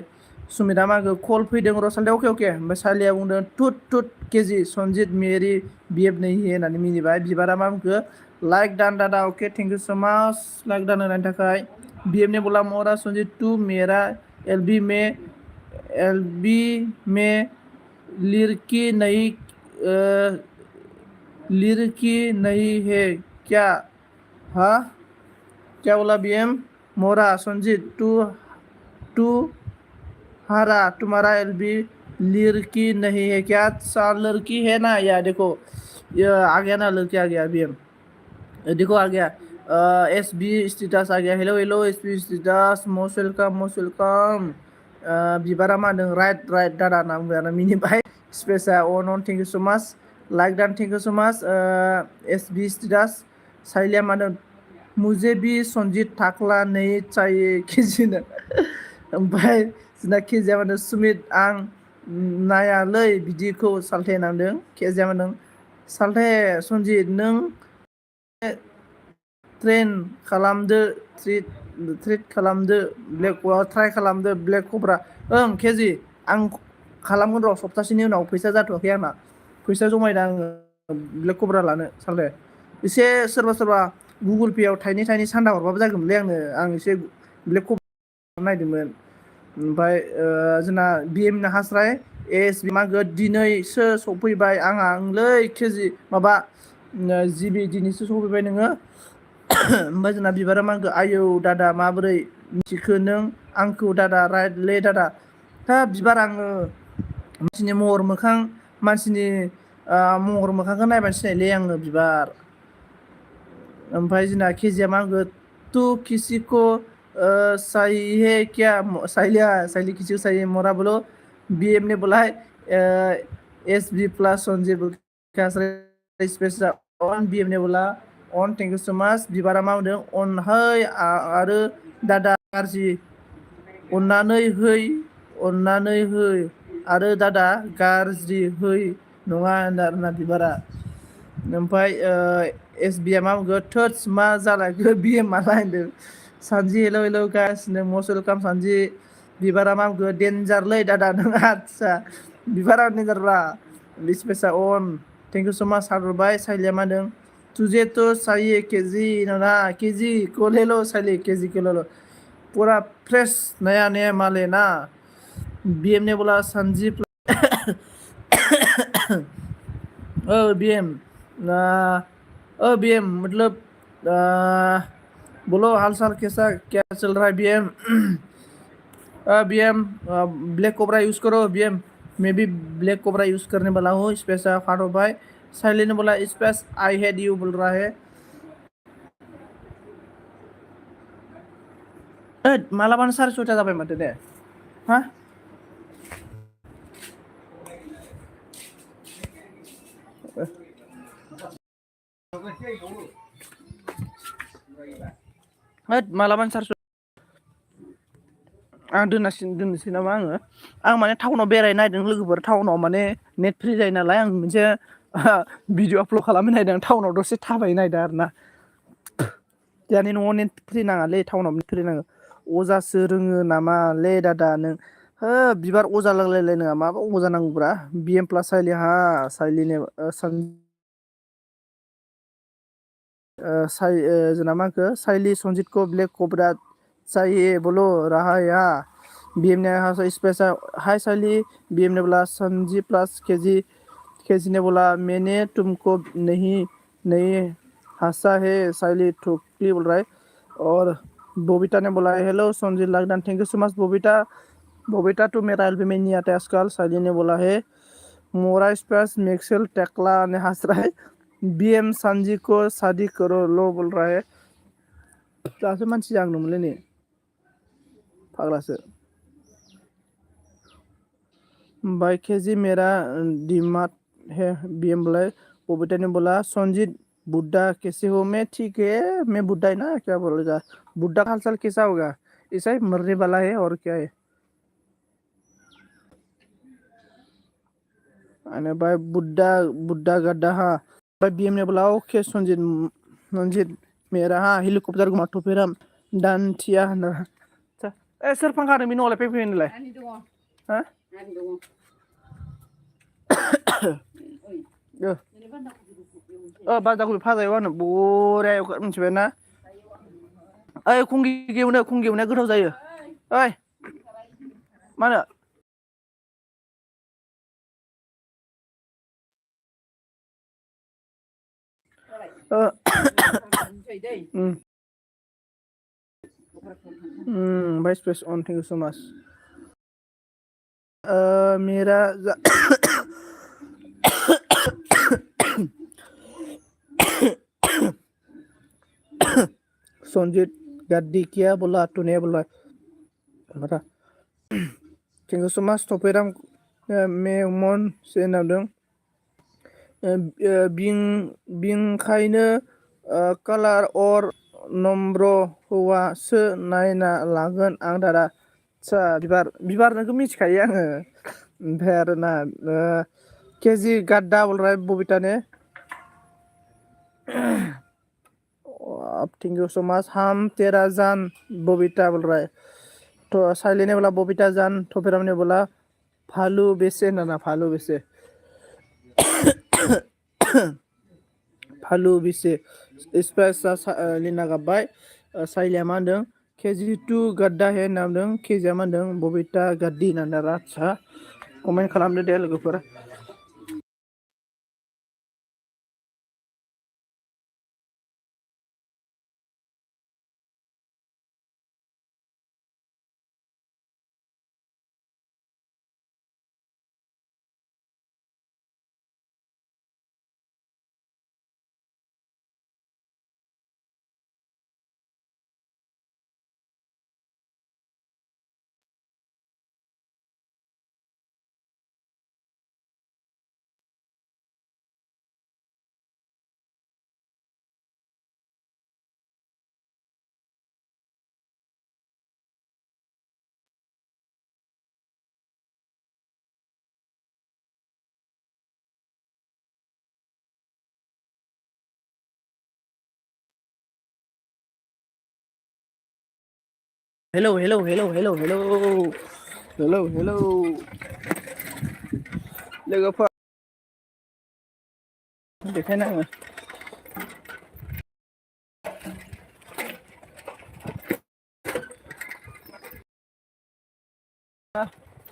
Speaker 1: सुमिता मागो कल फैदों र' सालदे अके ओमफ्राय सालिया बुंदों टुट टुट केजि सनजित मेरि बिएफ नै होननानै मिनिबाय बिबारा मा बुंखो लाइक डान दादा अके thank you so much like डान होनायनि थाखाय बीएम ने बोला मोरा संजीत टू मेरा एलबी में लिरकी नहीं है क्या हाँ क्या बोला बीएम मोरा संजीत टू हारा तुम्हारा एलबी लड़की नहीं है क्या सा लड़की है ना या देखो ये आ गया ना लड़की आ गया बीएम देखो आ गया एस बी स्टेटस आ गया हेलो हेलो एस बी स्टेटस मोस्ट वेलकाम बिबारा मा होनदों राइट दादा होनना बुंबाय आरो मिनिबाय स्पेसा अन thank you so much like don thank you so माच एस बी स्टेटस साइलिया मा होनदों मुझे भी संजीत थाख्ला नहीं चाहिए केजिनो ओमफ्राय जोंना केजिया मा होनदों सुमित आं नायालै बिदिखौ सालथे नांदों केजिया मा होनदों सालथे सनजित नों ट्रेन खालामदो ट्रिट खालामदो ट्राइ खालामदो ब्लेक कब्रा ओं केजि आं खालामगोन र' सप्तासेनि उनाव फैसा जाथ'वाखै आंना फैसा जमायदों आङो ब्लेक कब्रा लानो सालथे एसे सोरबा गुगोल पे आव थाइनै सान्दा हरबाबो जागौमोनलै आं एसे ब्लेक कब्रा नायदोंमोन ओमफ्राय जोंना बीएम हास्राय एस मागो दिनैसो सफैबाय आंहा ओंलै केजि माबा जिबि दिनैसो सफैबाय नोङो ओमफ्राय जोंना बिबारा मागो आयौ दादा माबोरै मिथिखो नों आंखौ दादा राइटलै दादा दा बिबार आङो मानसिनि महर मोखांखौ नायबानो सिनायलै आङो बिबार ओमफ्राय जोंना केजिया मागो तू किसिको चाहिए क्या साइली किसी को चाहिए मोरा बोलो बीएम ने बोला एस बी प्लस संजीव स्पेस अन बीएम ने बोला अन थेंक इउ सो माच बिबारा मा होनदों अन है आरो दादा गाज्रि अन्नानै है आरो दादा गाज्रि है नङा होनना बिबारा ओमफ्राय एस बि आ मा बुंगोन थोट्स मा जालायखो बिएम माला होनदों सानजि हेलो हेलो गासिनो मस्ट वेलकाम सानजि बिबारा मा बुंगोन डेन्जारलै दादा नों आदसा बिबारा डेन्जारब्रा स्पेसा अन थेंक इउ सो माच हादरबाय साइलिया मा होनदों तुझे तो चाहिए केजी ना केजी को ले लो साइली केजी को ले लो पूरा फ्रेश नया माल है ना बीएम ने बोला संजीव बीएम बीएम मतलब बोलो हाल चाल कैसा क्या चल रहा है BM BM black cobra use करो बीएम मैं भी ब्लैक कोबरा यूज़ करने वाला हूँ स्पेसा फाटो भाई साइली ने बोला स्पेस आई हेड यू बोल रहा है मालाबानो 6:30 जाबाय माथो दे हा होद मालाबानो सार्ज आं दोननोसै नामा आं माने टाउनाव बेरायनो नागिरदों लोगोफोर टाउनाव माने नेट फ्रि जायो नालाय आं मोनसे भिडिअ आपल'ड खालामनो नागिरदों टाउनाव दसे थाबायनो नागिरदों आरो ना जोंहानि न'आव नेट फ्रि नाङालै टाउनाव नेट फ्रि नाङो अजासो रोङो नामालै दादा नों हो बिबार अजा लागायलायलायनाङा माबा अजा नांगौब्रा BM प्लास साइलि हा साइलिनि जोंना मा होनखो साइली संजित को ब्लैक कोबरा चाहिए बोलो रहा यहाँ BM ने यहाँ स्पेस हाय साइली BM ने बोला संजी प्लस केजी ने बोला मैंने तुमको नहीं नहीं हंसा है साइली ठोकली बोल रहा है और बबीता ने बोला हेलो संजी लागदान thank you so much Babita तो मेरा एल्बम में नहीं आता आजकल साइली ने बोला है मोरा स्पेस मिक्सेल टेकला ने हंस रहा है BM संजी को शादी करो लो बोल रहा है दासो मानसि जागौमोनलै नै फाग्लासो भाई केजी मेरा डिमांड है BM बोला बबीता ने बोला संजीत बुड्ढा कैसे हो मैं ठीक है मैं बुड्ढा है ना क्या बोलेगा बुड्ढा का हालचाल कैसा होगा ऐसा ही मरने वाला है और क्या है अरे भाई बुड्ढा बुड्ढा गड्ढा हाँ भाई BM ने बोला ओके संजीत मेरा हाँ हेलिकप्टार घुमा फिर हम दानथिया ए सोर फांखा होदों बे न'आवलाय फैलाय हा बान्दा कबि फाजा एवनो बरिया मिथिबाय ना ओइ खुंगि एवनाया गोथाव जायो ओइ मा होनो भाइस प्रेस अन थैंक यू सो मच मेरा संजीत गद्दी किया बोला तूने बोला बता थैंक यू सो मच थपेराम मेमन से नामदों बिंखायनो कालार और नम्र हौवासो नायना लागोन आं दादा आदसा बिबार नोंखौ मिथिखायो आङो ओमफ्राय आरो ना केजि गाड्डा बोल बबिता ने थैंक यू सो मच हम तेरा जान बबिता बोल रहा है तो साइली ने बोला बबिता जान थपेराम ने बोला फालू बेसे ना फालू बेसे फालु बेसे स्पेसा लिना गाबबाय साइलिया मा होनदों KG2 गाड्डा हे होनना बुंदों केजिया मा होनदों बबिता गाड्डि होनना आदसा कमेन्ट खालामदो दे लोगोफोर हेलौ लोगोफोर देखायना आङो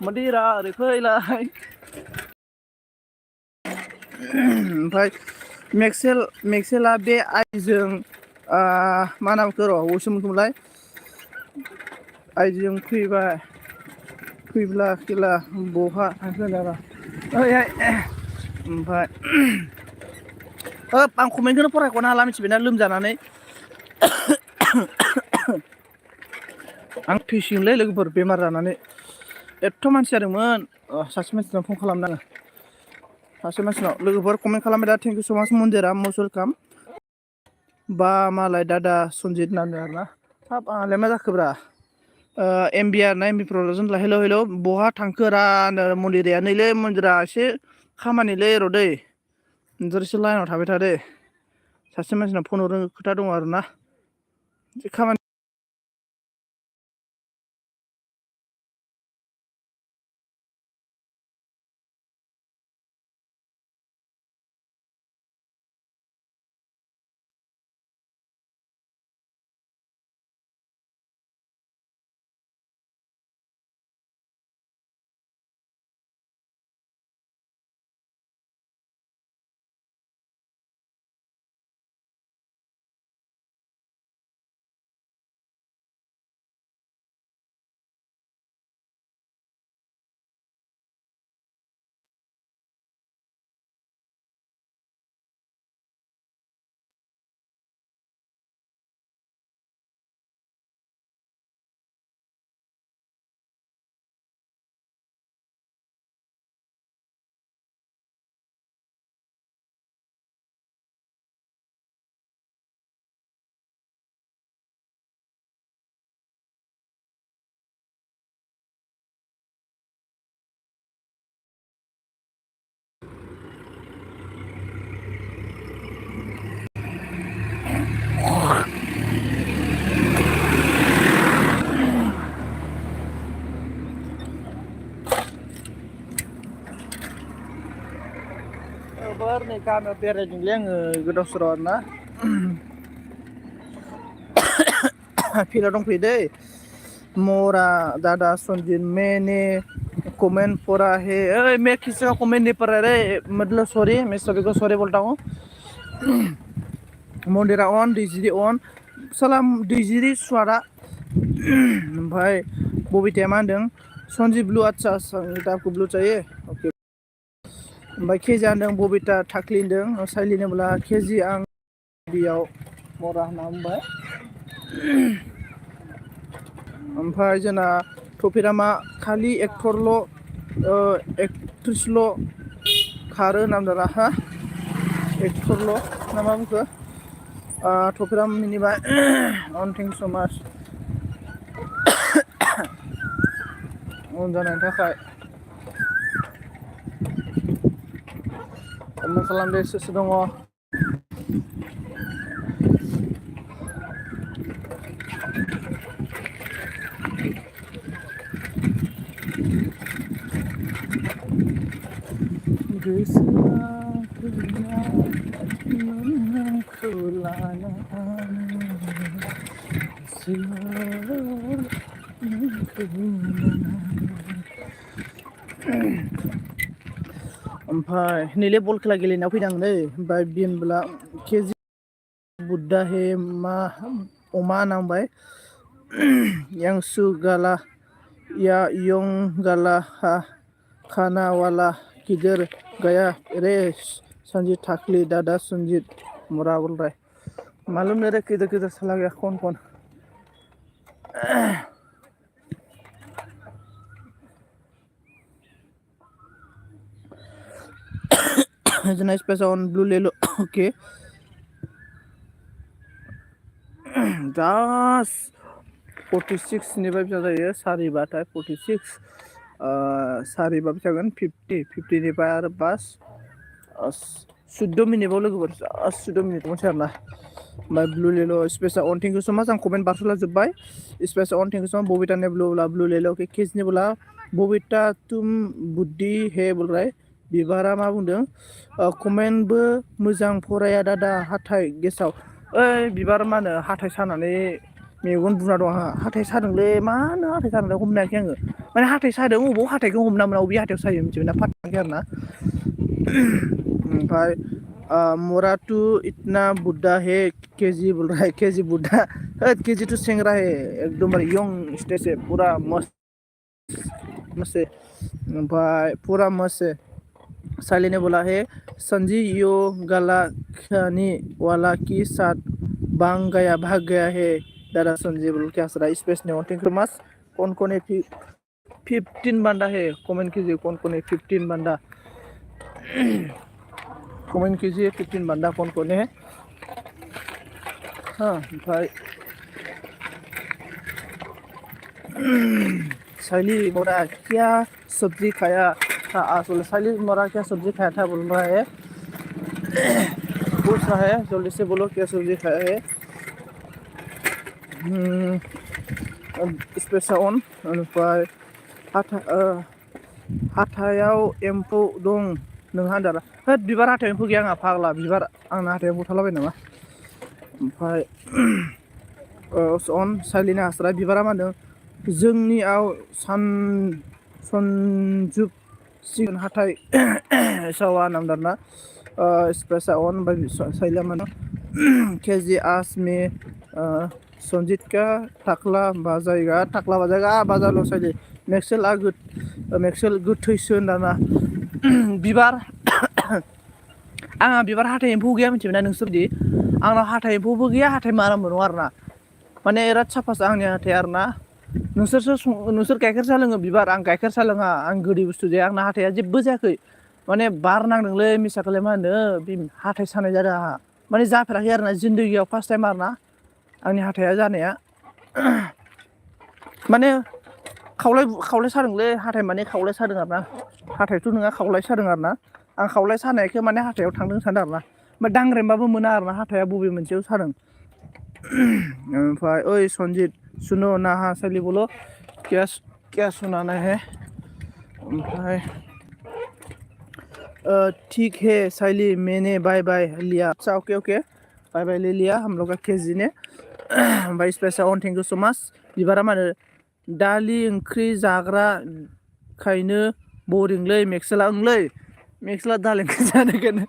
Speaker 1: मदिरा ओरै फैलाय ओमफ्राय मेक्सेला बे आइजों मा नामखौ र' उसुमखौलाय आइजों फैब्ला खेला बहा थांखो दारा ओइहाय ओमफ्राय आं कमेन्टखौनो फरायख'नो हाला मिथिबायना लोमजानानै आं थैसिगोनलै लोगोफोर बेमार जानानै एथ' मानसि जादोंमोन सासे मानसिनाव फन खालामनाङो सासे मानसिनाव लोगोफोर कमेन्ट खालामबाय दा थेंक इउ सो माच मन्दिरा मस्ट वेलकाम बा मालाय दादा सनजित नांदों आरोना हाब आंहालाय मा जाखोब्रा एमबि आर ना एमबि प्रडाक्सन हेलौ हेलौ बहा थांखो रा मन्दिरा नैलै मन्दिरा एसे खामानिलै र' दै नोंसोर एसे लाइनाव थाबाय था दे सासे मानसिनाव फन हरनो खोथा दङ आरोना एसे खामानि नै गामियाव बेरायदोंलै आङो गोदाव सोराव आरोना फिल्डआव दंफैयो दै मोरा दादा सनजित मैंने कमेंट पढ़ा है मैं किसी का कमेंट नहीं पढ़ रहा रे मतलब सॉरी मैं सभी को सॉरी बोलता हूँ मन्दिरा अन दैजिरि अन साला दैजिरि स्वारा ओमफ्राय बबिताया मा होनदों सनजित ब्लू अच्छा आपको ब्लू चाहिए ओके ओमफ्राय केजिया होनदों बबिता थाख्लि होनदों साइलि होनोब्ला केजि आं बेयाव मरा होनना बुंबाय ओमफ्राय जोंना टपिकआ मा खालि एक्टरल' एक्ट्रिसल' खारो होनना बुंदों हा एक्टरल' ना मा बुंखो टपिकआ मिनिबाय अन थेंक सो माच अन जानायनि थाखाय मा खालामदो सोर सोर दङ गोसोआ फैना नोंखौ लानानै ओमफ्राय नैलै बल खेला गेलेनायाव फैदों आं नै ओमफ्राय बिनब्ला केजि बुद्धा हे मा अमा नांबाय यांसु गाला या यं गाला हा खाना वाला किधर गया रे संजीत ठाकली दादा संजीत मोरा बोल रहा है मालूम नहीं रे किधर किधर चला गया कौन कौन इज नाइस पैसा ऑन ब्लू ले लो ओके दास 46 निफ्राय फिसा जायो सारिबाथाय 46 सारिबा जागोन 50 निफ्राय आरो बास 14 मिनिटआव लोगोफोर 14 मिनिट मोनसे आरोना ओमफ्राय ब्लू लेल' स्पेसा अन थेंक इउ सो माच आं कमेन्ट बारस'ला जोब्बाय स्पेसा अन थेंक इउ सो माच बबिता ने ब्लू लेल' अके केजनि बोला बबिता तुम बुद्धि हे बोल रहा है बिबारा मा बुंदों कमेन्टबो मोजां फराया दादा हाथाय गेसाव ओइ बिबार मा होनो हाथाय सानानै मेगन बुना दं आंहा हाथाय सादोंलै मानो हाथाय सादोंलै हमनो हायाखै आङो माने हाथाय सादों अबाव हाथायखौ हमना मोना अबे हाथायाव सायो मिथिबायना फाथाखै आरोना ओमफ्राय मोराटू इतना बुड्ढा है केजी बोल रहा है केजी बुड्ढा केजी तो सेंग्रा है एकदम यंग स्टेज है पूरा मस्त मस्त ओमफ्राय पूरा मस्त है साली ने बोला है संजी यो गला खानी वाला की साथ भाग गया है दादा संजी बोल क्या सरा स्पेस ने थैंक यू मच कौन कौन है 15 बंदा है कमेंट कीजिए कौन कौन है 15 बंदा कमेंट कीजिए 15 बंदा कौन कौन है ओमफ्राय साइली मोरा क्या सब्जी खाया था असले साइली मोरा क्या सब्जी खाया था बोल रहा है पूछ रहा है जल्दी से बोलो क्या सब्जी खाया है स्पेसावन ओमफ्राय हाथायाव एम्फौ दं नोंहा दारा होद बिबार हाथायाव एम्फौ गैया आंहा फाग्ला बिबार आंना हाथायाव एम्फौ थालाबाय नामा ओमफ्राय अन साइलिना हास्रा बिबारा मा होनदों जोंनियाव सनजुब सिगोन हाथाय सावा नामदारना स्पेसा अन ओमफ्राय साइलिया मा होनो केजि आसमे सनजित का टाक्ला बाजायगा बाजारल' साइलि मेक्सेल गोथैसो दाना बिबार आंहा बिबार हाथाय एम्फौ गैया मिथिबायना नोंसोरदि आंनाव हाथाय एम्फौबो गैया हाथाय मारामबो नङा आरोना माने बिराद साफासो आंनि हाथाया आरोना नोंसोर गाइखेर साहा लोङो बिबार आं गाइखेर साहा लोङा आं गोदै बुस्थु जाया आंना हाथाया जेबो जायाखै माने बार नांदोंलै मिसाखौलाय मा होनो बे हाथाय सानाय जादों आंहा माने जाफेराखै आरोना जिन्दगियाव फार्स्ट टाइम आरोना आंनि हाथाया जानाया माने खावलाय सादोंलै हाथाय माने खावलाय सादों आरोना हाथायथ' नङा खावलाय सादों आरोना आं खावलाय सानायखौ माने हाथायाव थांदों सानदों आरोना ओमफ्राय दांग्रेमबाबो मोना आरोना हाथाया बबे मोनसेयाव सादों ओमफ्राय ओइ सनजित सुनो नाहा साइली बोलो क्या सुनाना है ओमफ्राय ठीक है साइली मैंने बाय बाय लिया अच्छा ओके बाय बाय ले लिया हम लोग का केजी ने ओमफ्राय स्पेसा अन थेंक इउ सो माच बिबारा मा होनो दालि ओंख्रि जाग्राखायनो बरिंलै मेक्सेला ओंलै मेक्सेला दालि ओंख्रि जानायखायनो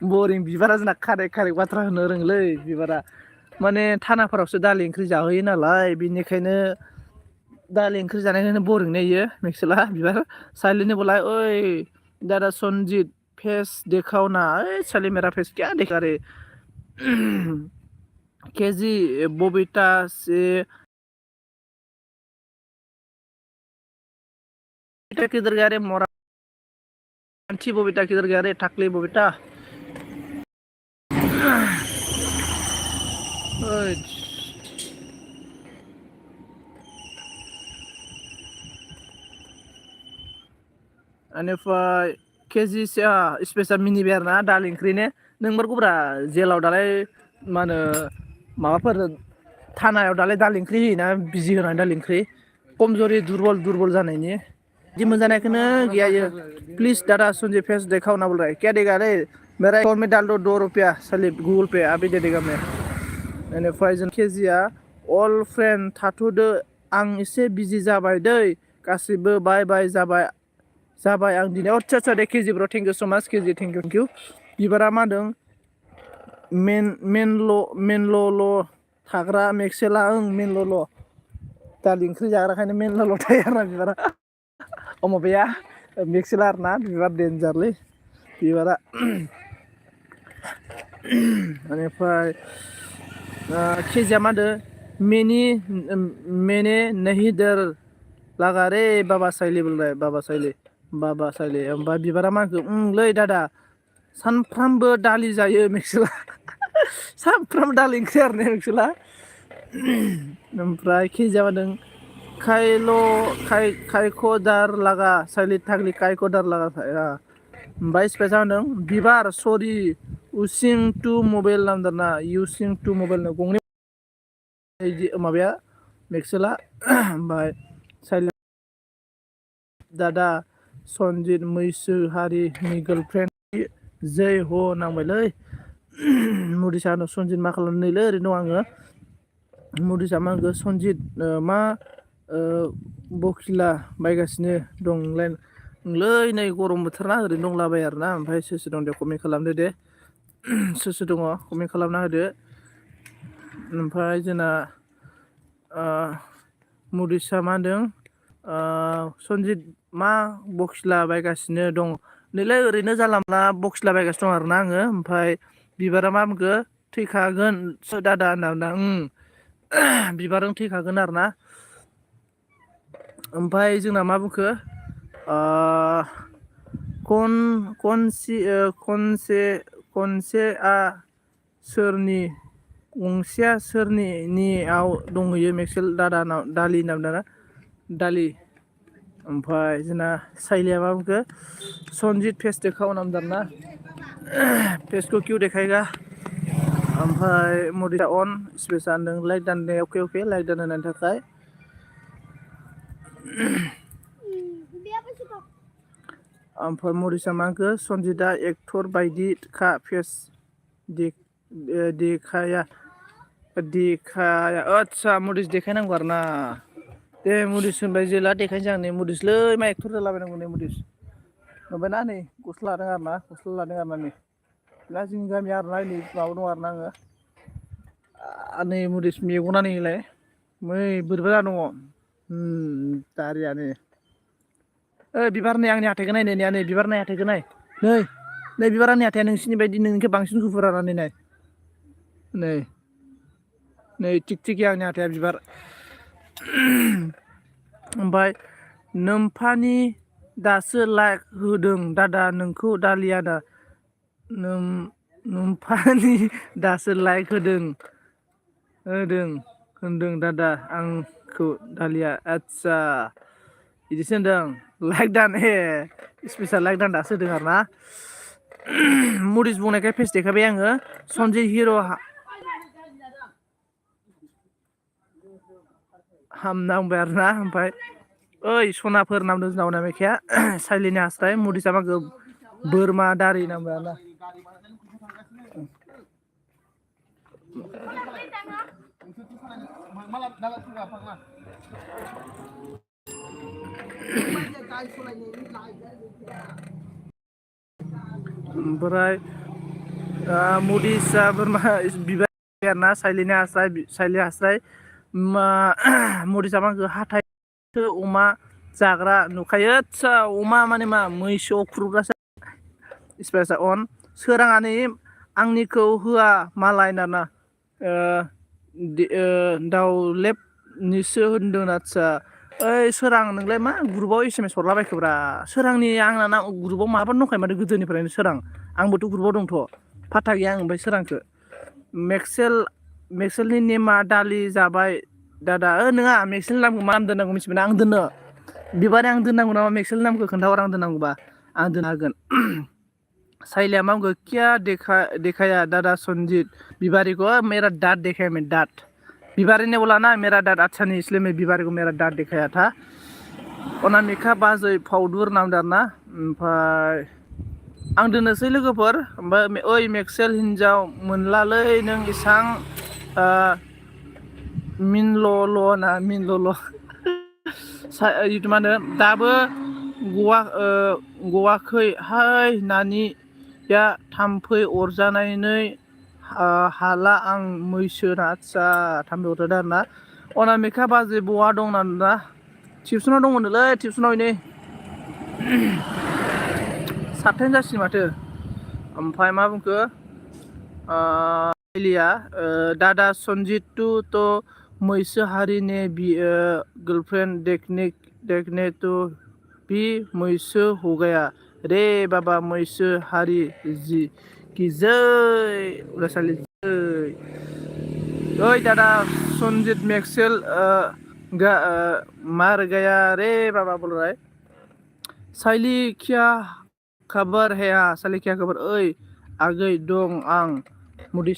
Speaker 1: बरिं बिबारा जोंना खारेक बाथ्रा होनो रोंलै बिबारा माने थानाफोरावसो दालि ओंख्रि जाहोयो नालाय बिनिखायनो दालि ओंख्रि जानायखायनो बरिंनो इयो मेक्सेला बिबार साइलिनो बोला ओइ दादा सनजित फेस देखाओ ना साले मेरा फेस क्या देखा रे केजी बबीता से किधर गया रे मोरा आंटी बबीता किधर गया रे टाकली बबीता बेनिफ्राय केजि स्पेसा मिनि बेर ना दालि ओंख्रिने नोंमारगौब्रा जेलाव दालाय मा होनो माबाफोर थानायाव दालाय दालि ओंख्रि होयोना बिजि होनानै दालि ओंख्रि खमजरि दुरबल जानायनि बिदि मोनजानायखौनो गैया इयो प्लिज दादा सुनजि फेस देखाओ ना बोल रहा है क्या देगा रे मेरा अकाउंट में डाल दो 2 रुपया साले गूगल पे अभी दे देगा मैं बेनिफ्राय जों केजिया अल फ्रेन्ड थाथ'दो आं एसे बिजि जाबाय दै गासिबो बाय बाय जाबाय आं दिनै अच्छा दे केजि ब्र थेंक इउ सो माच केजि थेंक इउ बिबारा मा होनदों मेनल' थाग्रा मेक्सेला मेनल' दालि ओंख्रि जाग्राखायनो मेनल' थायो आरोना बिबारा माबाया मेक्सेला आरोना बिबार देन्जारलै बिबारा बेनिफ्राय केजिया मा होनदों मैंने नहीं डर लगा रे बाबा साइली बोल रहा है बाबा साइली ओमफ्राय बिबारा मा होनखो लै दादा सानफ्रामबो दालि जायो मेक्सेला सानफ्रामबो दालि ओंख्रि आरोना मेक्सेला ओमफ्राय केजिया मा होनदों कायखदार लागा साइली थागली कायखदार लागा ओमफ्राय स्पेसा होनदों बिबार सरि उसिं टु मबाइल नामदारना इउसिं टु मबाइल गंनै माबाया मेक्सेला ओमफ्राय साइली दादा सनजित मैसो हारिनि गार्लफ्रेन्ड जै हो नांबायलै मुदिसा सनजित मा खालामनोलै ओरैनो दं आङो मुदिसा मा होनखो सनजित मा बखिला बायगासिनो दंलै नै गरम बोथोरना ओरैनो दंलाबायो आरोना ओमफ्राय सोर दं दे कमेन्ट खालामदो दे सोर दङ कमेन्ट खालामना होदो ओमफ्राय जोंना मुदिसा मा होनदों सनजित मा बक्सिला बायगासिनो दं नैलै ओरैनो जानला मोनला बक्सिला बायगासिनो दं आरोना आङो ओमफ्राय बिबारा मा बुंखो थैखागोन दादा होनना बिबारजों थैखागोन आरोना ओमफ्राय जोंना मा बुंखो खनसे सोरनि गंसेया सोरनियाव दंहैयो मेक्सेल दादानाव दालि नामदाना दालि ओमफ्राय जोंना साइलिया मा बुंखो सनजित फेस देखाव नामदारना फेसखौ किउ देखायगा ओमफ्राय मडिसा अन स्पेस दानदों लाइक दानदों अके अके लाइक दान होनायनि थाखाय ओमफ्राय मडिसा मा होनखो सनजितआ एक्टर बायदि खा फेस देखाया आदसा मडिस देखायनांगौ आरो ना दे मडिस होनबाय जेला देखायनोसै आं नै मडिसलै मा एक्टर जालाबायनांगौ नै मडिस नुबायना नै गस्ला लादों आरो ना गस्ला लादों आरो ना नै दा जोंनि गामिया आरो ना नै माबा दं आरो ना आङो नै मडिस मेगना नैलाय मै बोरैबा जाना दङ दारिया नै बिबार नै आंनि हाथाइखौ नाय नै बिबार नाय हाथाइखौ नाय नै बिबार आंनि हाथाइया नोंसिनि बायदि नोंनिखौ बांसिन गुफुर आरो नाय नै थिग थिगि आंनि हाथाइया बिबार ओमफ्राय नोम्फानि दासो लाइक होदों दादा नोंखौ दालिया दा नोम्फानि दासो लाइक होदों दादा आंखौ दालिया आदसा बिदिसो होनदों लाइक दान स्पेसियेल लाइक दान दासो होदों आरो ना मडिस बुंनायखाय फेस देखायबाय आङो सनजय हिर' हामनांबाय आरो ना ओमफ्राय ओइ सनाफोर नामदों जोंनाव मेखाया साइलिनि हास्राय मडिसा माखौ बोरमा दारि नांबाय आरो ना ओमफ्राय मडिसा बोरमा बिबार आरोना साइलिनि हास्राय मडिसा माखौ हाथाइखौ अमा जाग्रा नुखायो आदसा अमा माने मा मैसो अख्रुबग्रासो स्पेसा अन सोराङानो आंनिखौ होआ मालाय दाना दाउलेबनिसो होनदों आदसा ओइ सोरां नोंलाय मा ग्रुपआव SMS हरलाबायखोब्रा सोरांनि आंना ग्रुपआव माबा दंखायो माथो गोदोनिफ्रायनो सोरां आंबोथ' ग्रुपआव दंथ' फाथा गैया आं ओमफ्राय सोरांखौ मेक्सेलनि नेमा दालि जाबाय दादा नोङा मेक्सेलनि नामखौ मा नाम दोननांगौ मिथिबायना आं दोननो बिबारे आं दोननांगौ नामा मेक्सेलनि नामखौ खोन्थाहर आं दोननांगौबा आं दोननो हागोन साइलिया मा बुंखो क्या देखाया दादा सनजित बिबारी को मेरा दांत देखा है मैं दांत बिबारी ने बोला ना मेरा दांत अच्छा नहीं इसलिए मैं बिबारी को मेरा दांत दिखाया था अनामिका बाजै फावदुर नामदार ना ओमफ्राय आं दोननोसै लोगोफोर ओमफ्राय ओइ मेक्सेल हिन्जाव मोनलालै नों इसां मिनलल' मा होनो दाबो गवाखै हाय नानिया थाम्फै अरजानानै हाला आं मैसोना आदसा थाम्फै अरजादों आरो ना अनामिका बाजै बहा दं ना टिउसनाव दंमोनलै टिउसनाव नै सातथायानो जासिगोन माथो ओमफ्राय मा बुंखो दादा सनजित तो मैसो हारि ने गर्लफ्रेंड देखने तो भी मैसो हो गया रे बाबा मैसो हारि की जय उरासालि जय ओइ दादा सनजित मेक्सेल मार गया रे बाबा बोल रहा है साइली क्या खबर है साइली क्या खबर ओइ आगै दं आं मुदि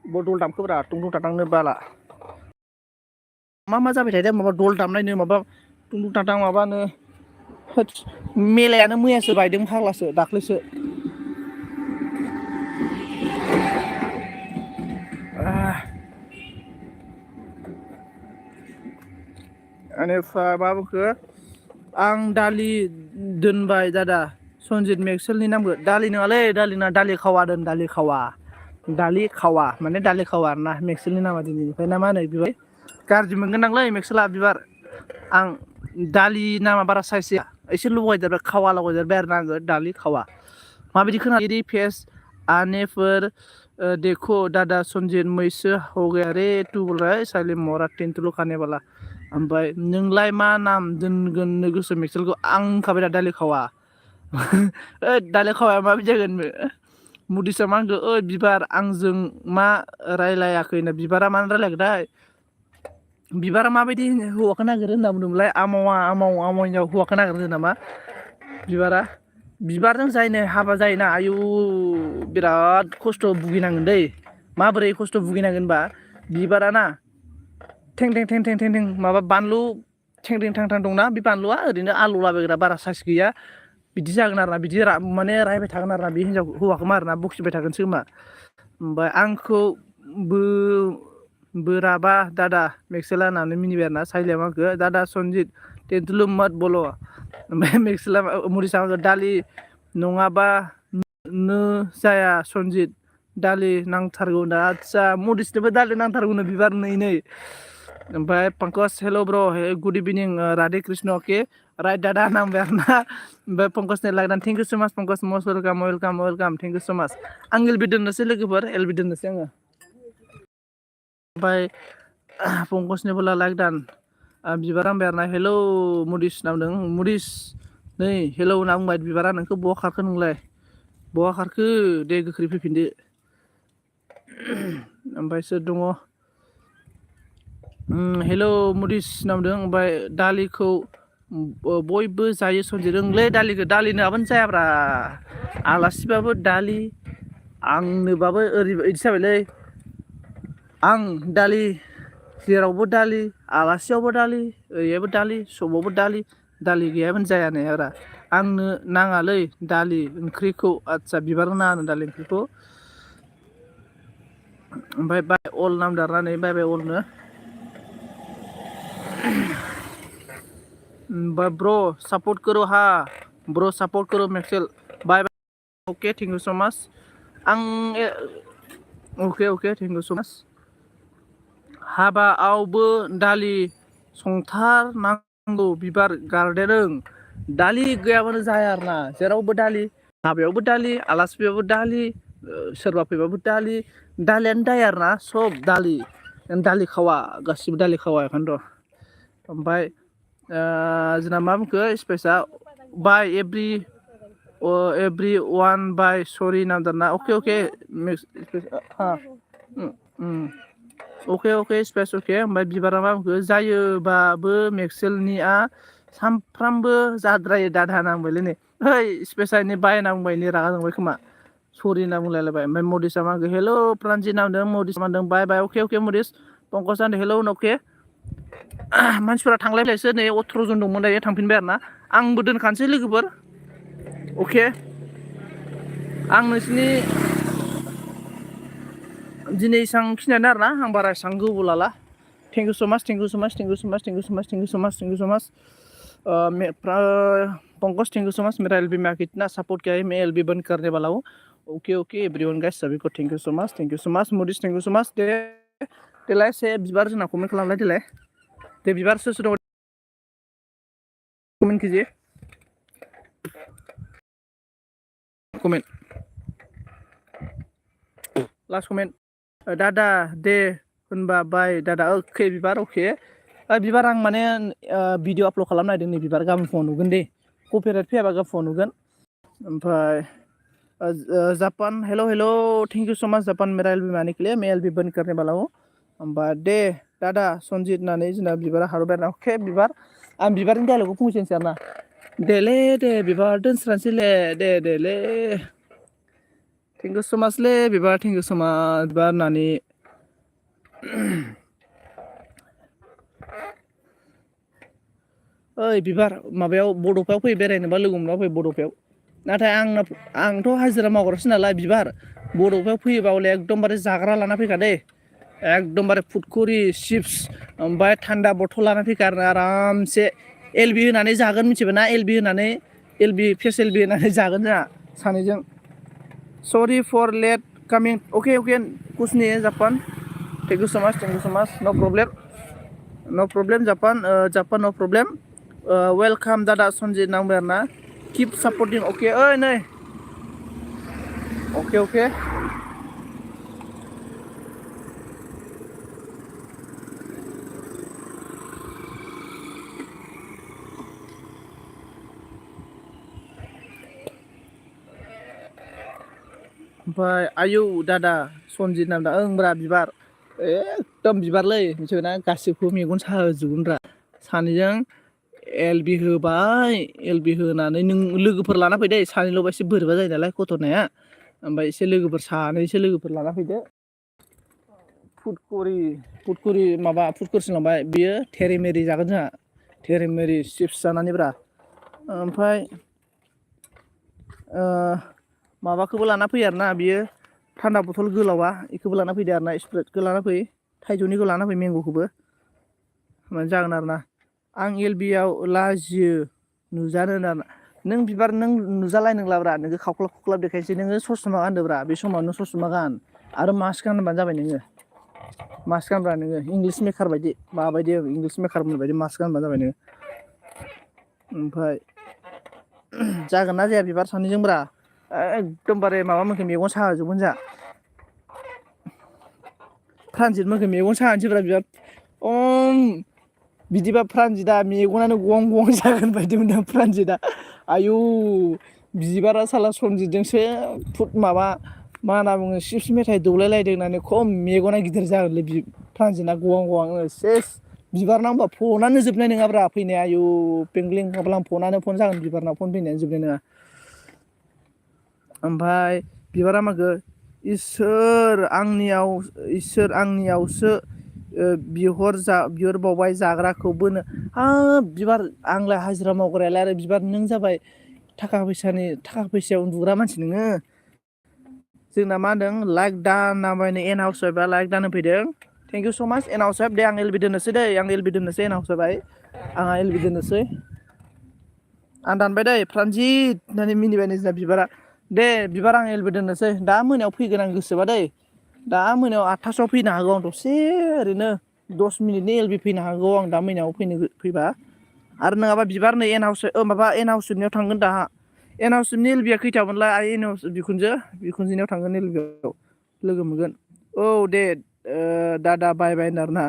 Speaker 1: बदल दामखोब्रा टुंटुं टाटांनो बाला मा जाबाय थादों माबा दल दामनायनो माबा टुंटुं टाटां माबानो मेलायानो मैयासो बायदों फाग्लासो दाख्लैसो बेनिफ्राय मा बुंखो आं दालि दोनबाय दादा सनजित मेक्सेलनि नामखौ दालि नङालै दालि खावा दोन दालि खावा माने दालि खावा आरोना मेक्सेलनि नामा दिनैनिफ्राय ना मा होनो बिबाय गाज्रि मोनगोन आंलै मेक्सेला बिबार आं दालि नामा बारा साइज जाया एसे लगायदेरबाय खावा लगायदेरबाय आरो ना आङो दालि खावा माबायदि खोनायो फेस आनेफोर देखो दादा सनजित मैसो हो गया रे तू बोल रहा है साइले मरा टेंटुल' खाने वाला ओमफ्राय नोंलाय मा नाम दोनगोननो गोसो मेक्सेलखौ आं होनखाबाय दा दालि खावा ओइ दालि खावाया माबायदि जागोन मुदिसा मा होनखो ओइ बिबार आंजों मा रायलायाखैनो बिबारा मानो रायलायखोथाय बिबारा माबायदि हौवाखौ नागिरो होनना बुंदोंमोनलाय आमाव हौवाखौ नागिरो नामा बिबारा बिबारजों जायनो हाबा जायोना आयु बिराद खस्थ' भुगिनांगोन दै माबोरै खस्थ' भुगिनांगोन होनबा बिबारा ना थें थें थें थें थें थें माबा बानलु थें थें थां थां दंना बे बानलुआ ओरैनो आलौ लाबायग्रा बारा साइस गैया बिदि जागोन आरोना बिदि माने रायबाय थागोन आरोना बे हिनजाव हौवाखौ आरोना बखिबाय थागोनसो खोमा ओमफ्राय आंखौ बोराबा दादा मेक्सेला होननानै मिनिबाय आरोना साइलाया मा होनखो दादा सनजित तेंदुलुम मत बल' ओमफ्राय मेक्सेला मुरिसा मा होनखो दालि नङाबा नो जाया सनजित दालि नांथारगौ दा आदसा मदिसनोबो दालि नांथारगौनो बिबार नै ओमफ्राय पंकज हेल' ब्र गुड इभिनिं राधे कृष्ण अके राइट दादा होनना बुंबाय आरोना ओमफ्राय पंकजनि लाइक थेंक इउ सो माच Pankaj must welcome thank you so माच आं एलबि दोननोसै लोगोफोर एलबि दोननोसै आङो ओमफ्राय पंकजनिबोला लाइक दान बिबार आंबाय आरोना हेलौ मुदिस होनना बुंदों मुदिस नै हेलौ होनना बुंबाय बिबारा नोंखौ बहा खारखो नोंलाय बहा खारखो दे गोख्रै फैफिनदो ओमफ्राय सोर दङ हेलौ मुदिस होनना बुंदों ओमफ्राय दालिखौ बयबो जायो सनजित ओंलै दालि नङाबानो जायाब्रा आलासिबाबो दालि आंनोबाबो ओरैबायदि जाबायलै आं दालि जेरावबो दालि आलासियावबो दालि ओरैहायबो दालि सबावबो दालि गैयाबानो जाया होननाया आंनो नाङालै दालि ओंख्रिखौ आदसा बिबार नाङानो दालि ओंख्रिखौ ओमफ्राय बाय अल नाम दारनानै बाय अलनो ब्रो सपोर्ट करो हा ब्रो सपोर्ट करो मेक्सेल बाय अके थेंक इउ सो माच आं अके थेंक इउ सो माच हाबाआवबो दालि संथारनांगौ बिबार गार्डेन दालि गैयाबानो जाया आरोना जेरावबो दालि हाबायावबो दालि आलासि फैबाबो दालि सोरबा फैबाबो दालियानो दाया आरोना सब दालि खावा गासिबो दालि खावा बेखौनोथ' ओमफ्राय जोंना मा बुंखो स्पेसा बाय एभ्रि वान बाय सरि नामदार अके अके स्पेस अके ओमफ्राय बिबारा मा बुंखो जायोबाबो मेक्सेलनिया सानफ्रामबो जाद्रायो दादा होनना बुंबायलै नै ओइ स्पेसानि बाय होनना बुंबाय नै रागा जोंबाय खोमा सरि होनना बुंलायलायबाय ओमफ्राय मदिसा मा होनखो हेल' प्रानजि होनना बुंदों मदिस मा होनदों बाय अके मदिस पंकज होनदों हेल' अके मानसिफोरा थांलाय फैलायसो नै 18 जन दंमोन दायो थांफिनबाय आरोना आंबो दोनखानोसै लोगोफोर अके आं नोंसिनि दिनै एसांखिनियानो आरोना आं बारा एसां गोबाव लाला थेंक इउ स' माच Pankaj thank you so much मेरा एलबी में कितना सपोर्ट किया है मैं एलबी बंद करने वाला हूँ ओके एवरीवन गाइस सभी को थैंक यू सो मच मुडिस थैंक यू सो मच देलाय से बिबार जोंना कमेन्ट खालामलाय देलाय दे बिबार सोर दङ कमेन्ट कीजिए कमेन्ट लास्ट कमेन्ट दादा दे होनबा बाय दादा अके बिबार अके बिबार आं माने भिडिअ आपल'ड खालामनो नागिरदों नै बिबार गाबोन फुङाव नुगोन दे कपिराइट फैयाबा गाबोन फुङाव नुगोन ओमफ्राय Japan hello' thank you so much Japan मेरा एलबी में आने के लिए मैं एलबी बंद करने वाला हूँ ओमफ्राय दे दादा सनजित होननानै जोंना बिबारा हारबाय आरोना अके बिबार आं बिबारनि डायलगखौ बुंसैनोसै आरोना देलै दे बिबार दोनस्रानोसैले देलै थेंक इउ सो माच लै बिबार थेंक इउ सो माच बिबार होननानै ओइ बिबार माबायाव बड'फायाव फै बेरायनोबा लोगो मोनबा फै बड'फायाव नाथाय आंथ' हाजिरा मावग्रासो नालाय बिबार बड'फायाव फैयोबा हले एकदमबारे जाग्रा लाना फैखा दै एकदमबारे फुदखरि चिप्स ओमफ्राय थान्दा बथल लाना फैखा आरो आरामसे एलबि होनानै जागोन मिथिबाय ना एलबि होनानै फेस एलबि होनानै जागोन जोंहा सानैजों सरि फर लेट कामिं अके कुसनि Japan thank you so much no problem Japan no problem welcome दादा सनजित नांबाय आरोना किप सापर्टिं अके ओइ नै अके ओमफ्राय आयौ दादा सनजित नाम दा ओं ब्रा बिबार एकदम बिबारलै मिथिबायना गासिबखौबो मेगन साहोजोबगोनब्रा सानैजों एल बि होबाय एल बि होनानै नों लोगोफोर लाना फैदो सानैल'बा एसे बोरैबा जायो नालाय घट'नाया ओमफ्राय एसे लोगोफोर सानैसो लोगोफोर लाना फैदो फुदखरि माबा फुदखरिसो लांबाय बियो थेरि मेरि जागोन जोंहा थेरि मेरि चिप्स जानानैब्रा ओमफ्राय माबाखौबो लाना फैयो आरोना बियो थान्दा बथल गोलावा बेखौबो लाना फैदो आरोना स्प्राइटखौ लाना फै थाइजौनिखौ लाना फै मेंग'खौबो होमबानो जागोन आरोना आं एल बि आव लाजियो नुजानो होनना नों बिबार नों नुजालाय नंलाब्रा नोङो खावख्लाब खुख्लाब देखायसै नोङो ससमा गानदोब्रा बे समाव नों ससमा गान आरो मास्क गानबानो जाबाय नोङो मास्क गानब्रा नोङो इंलिस मेकार बायदि माबायदि इंलिस मेकारफोर बायदि मास्क गानबानो जाबाय नोङो ओमफ्राय जागोन ना जाया बिबार सानैजोंब्रा एकदमबारे माबा मोनखो मेगन साहोजोबगोन जोंहा फ्रानजित मोनखो मेगन साहोनोसैब्रा बिराद बिदिबा फ्रानजितआ मेगनानो गं गं जागोन बायदि मोनदों फ्रानजितआ आयौ बिबारा साला सनजितजोंसो माबा मा होनना बुङो चिप्स मेथाइ दौलायलायदों होननानै खम मेगना गिदिर जागोनलै फ्रानजितना गहां गहांनो सेस बिबारना होमबा फनानो जोबनाय नङाब्रा फैनाया आयु पेंग्लिं खाब्लां फनानो फन जागोन बिबारना फन फैनायानो जोबनाय नङा ओमफ्राय बिबारा मागो इसोर आंनियावसो बिहरबावबाय जाग्राखौबोनो हाब बिबार आंलाय हाजिरा मावग्रायालाय आरो बिबार नों जाबाय थाखा फैसायाव उन्दुग्रा मानसि नोङो जोंना मा होनदों लाइक दा नामायनो एन हाउस वाइफआ लाइक दान होफैदों थेंक इउ स' माच एन हाउस वाइफ दे आं एल बि दोननोसै दै आं एल बि दोननोसै एन हाउस वाइफआय आंहा एल बि दोननोसै आं दानबाय दै फ्रानजित होननानै मिनिबाय नोंसिना बिबारा दे बिबार आं एल बि दोननोसै दा मोनायाव फैगोन आं गोसोबा दै दा मोनायाव 8थासोआव फैनो हागौ आं दसे ओरैनो 10 मिनिटनि एल बि फैनो हागौ आं दा मोनायाव फैबा आरो नङाबा बिबार नै एन हाउस माबा एन हाउस वाइफनियाव थांगोन दाहा एन हाउस वाइफनि एल बि आ खैथामोनलाय आइ एन हाउस बिखुनजोनियाव थांगोन एल बि आव लोगो मोनगोन औ दे दादा बाय बाय होनदों आरोना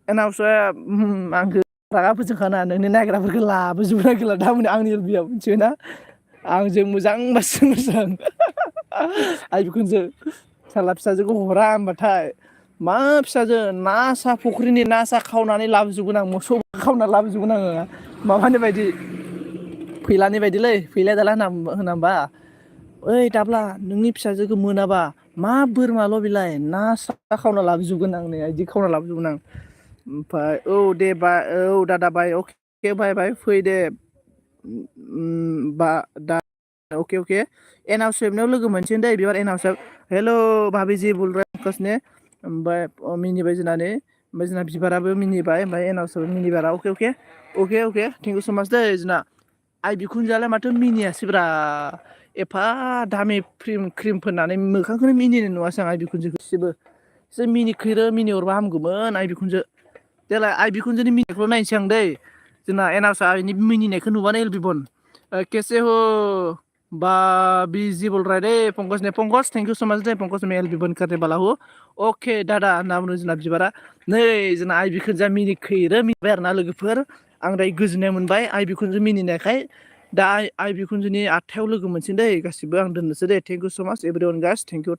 Speaker 1: एन हाउस वाइफ आंखौ रागा फोजोंखाना नोंनि नायग्राफोरखौ लाबोजोबनो नागिरला दा मोना आंनि एल बि आव मिथिबायना आंजों मोजांबासो मोजां आइ बिखुनजो साला फिसाजोखौ हरा होनबाथाय मा फिसाजो ना सा फुख्रिनि ना सा खावनानै लाबोजोबगोन आं मोसौ खावनानै लाबोजोबगोन आङो माबानि बायदि फैलानि बायदिलै फैलाया दाला होना होमबा ओइ दाब्ला नोंनि फिसाजोखौ मोनाबा मा बोरमाल' बिलाय ना सा खावना लाबोजोबगोन आं नै बिदि खावना लाबोजोबगोन आं ओमफ्राय औ दे औ दादा बाय अके बाय बाय फै दे दा अके अके एन हाउस वाइफनियाव लोगो मोनसिगोन दै बिबार एन हाउस वाइफ हेल' भाबिजि बुल रहे हैं कसने ओमफ्राय मिनिबाय जोंनानै ओमफ्राय जोंना बिबाराबो मिनिबाय ओमफ्राय एन हाउस वाइफ मिनिबाय अके अके अके अके थेंक इउ स' माच दै जोंना आइ बिखुनजोआलाय माथो मिनियासैब्रा एफा दामि क्रिम फोननानै मोखांखौनो मिनिनाय नुवासै आं आइ बिखुनजोखौ एसेबो एसे मिनिहरबा हामगौमोन आइ बिखुनजो देलाय आइ बिखुनजोनि मिनिनायखौल' नायनोसै आं दै जोंना एन हाउस वाइफनि मिनिनायखौ नुबानो एल बि बन कैसे हो बिजी बोल रहा है दे पंकज ने Pankaj thank you so much दे पंकज में एल बी बंद करने वाला हूँ अके दादा होनना बुङो जोंना बिबारा नै जोंना आइ बिखुनजोआ मिनिखैरो मिनिबाय आरोना लोगोफोर आं दायो गोजोननाय मोनबाय आइ बिखुनजो मिनिनायखाय दा आइ बिखुनजोनि 8थायाव लोगो मोनसिगोन दै गासिबो आं दोननोसै दे थेंक इउ स' माच एभ्रिवान गाइस थेंक इउ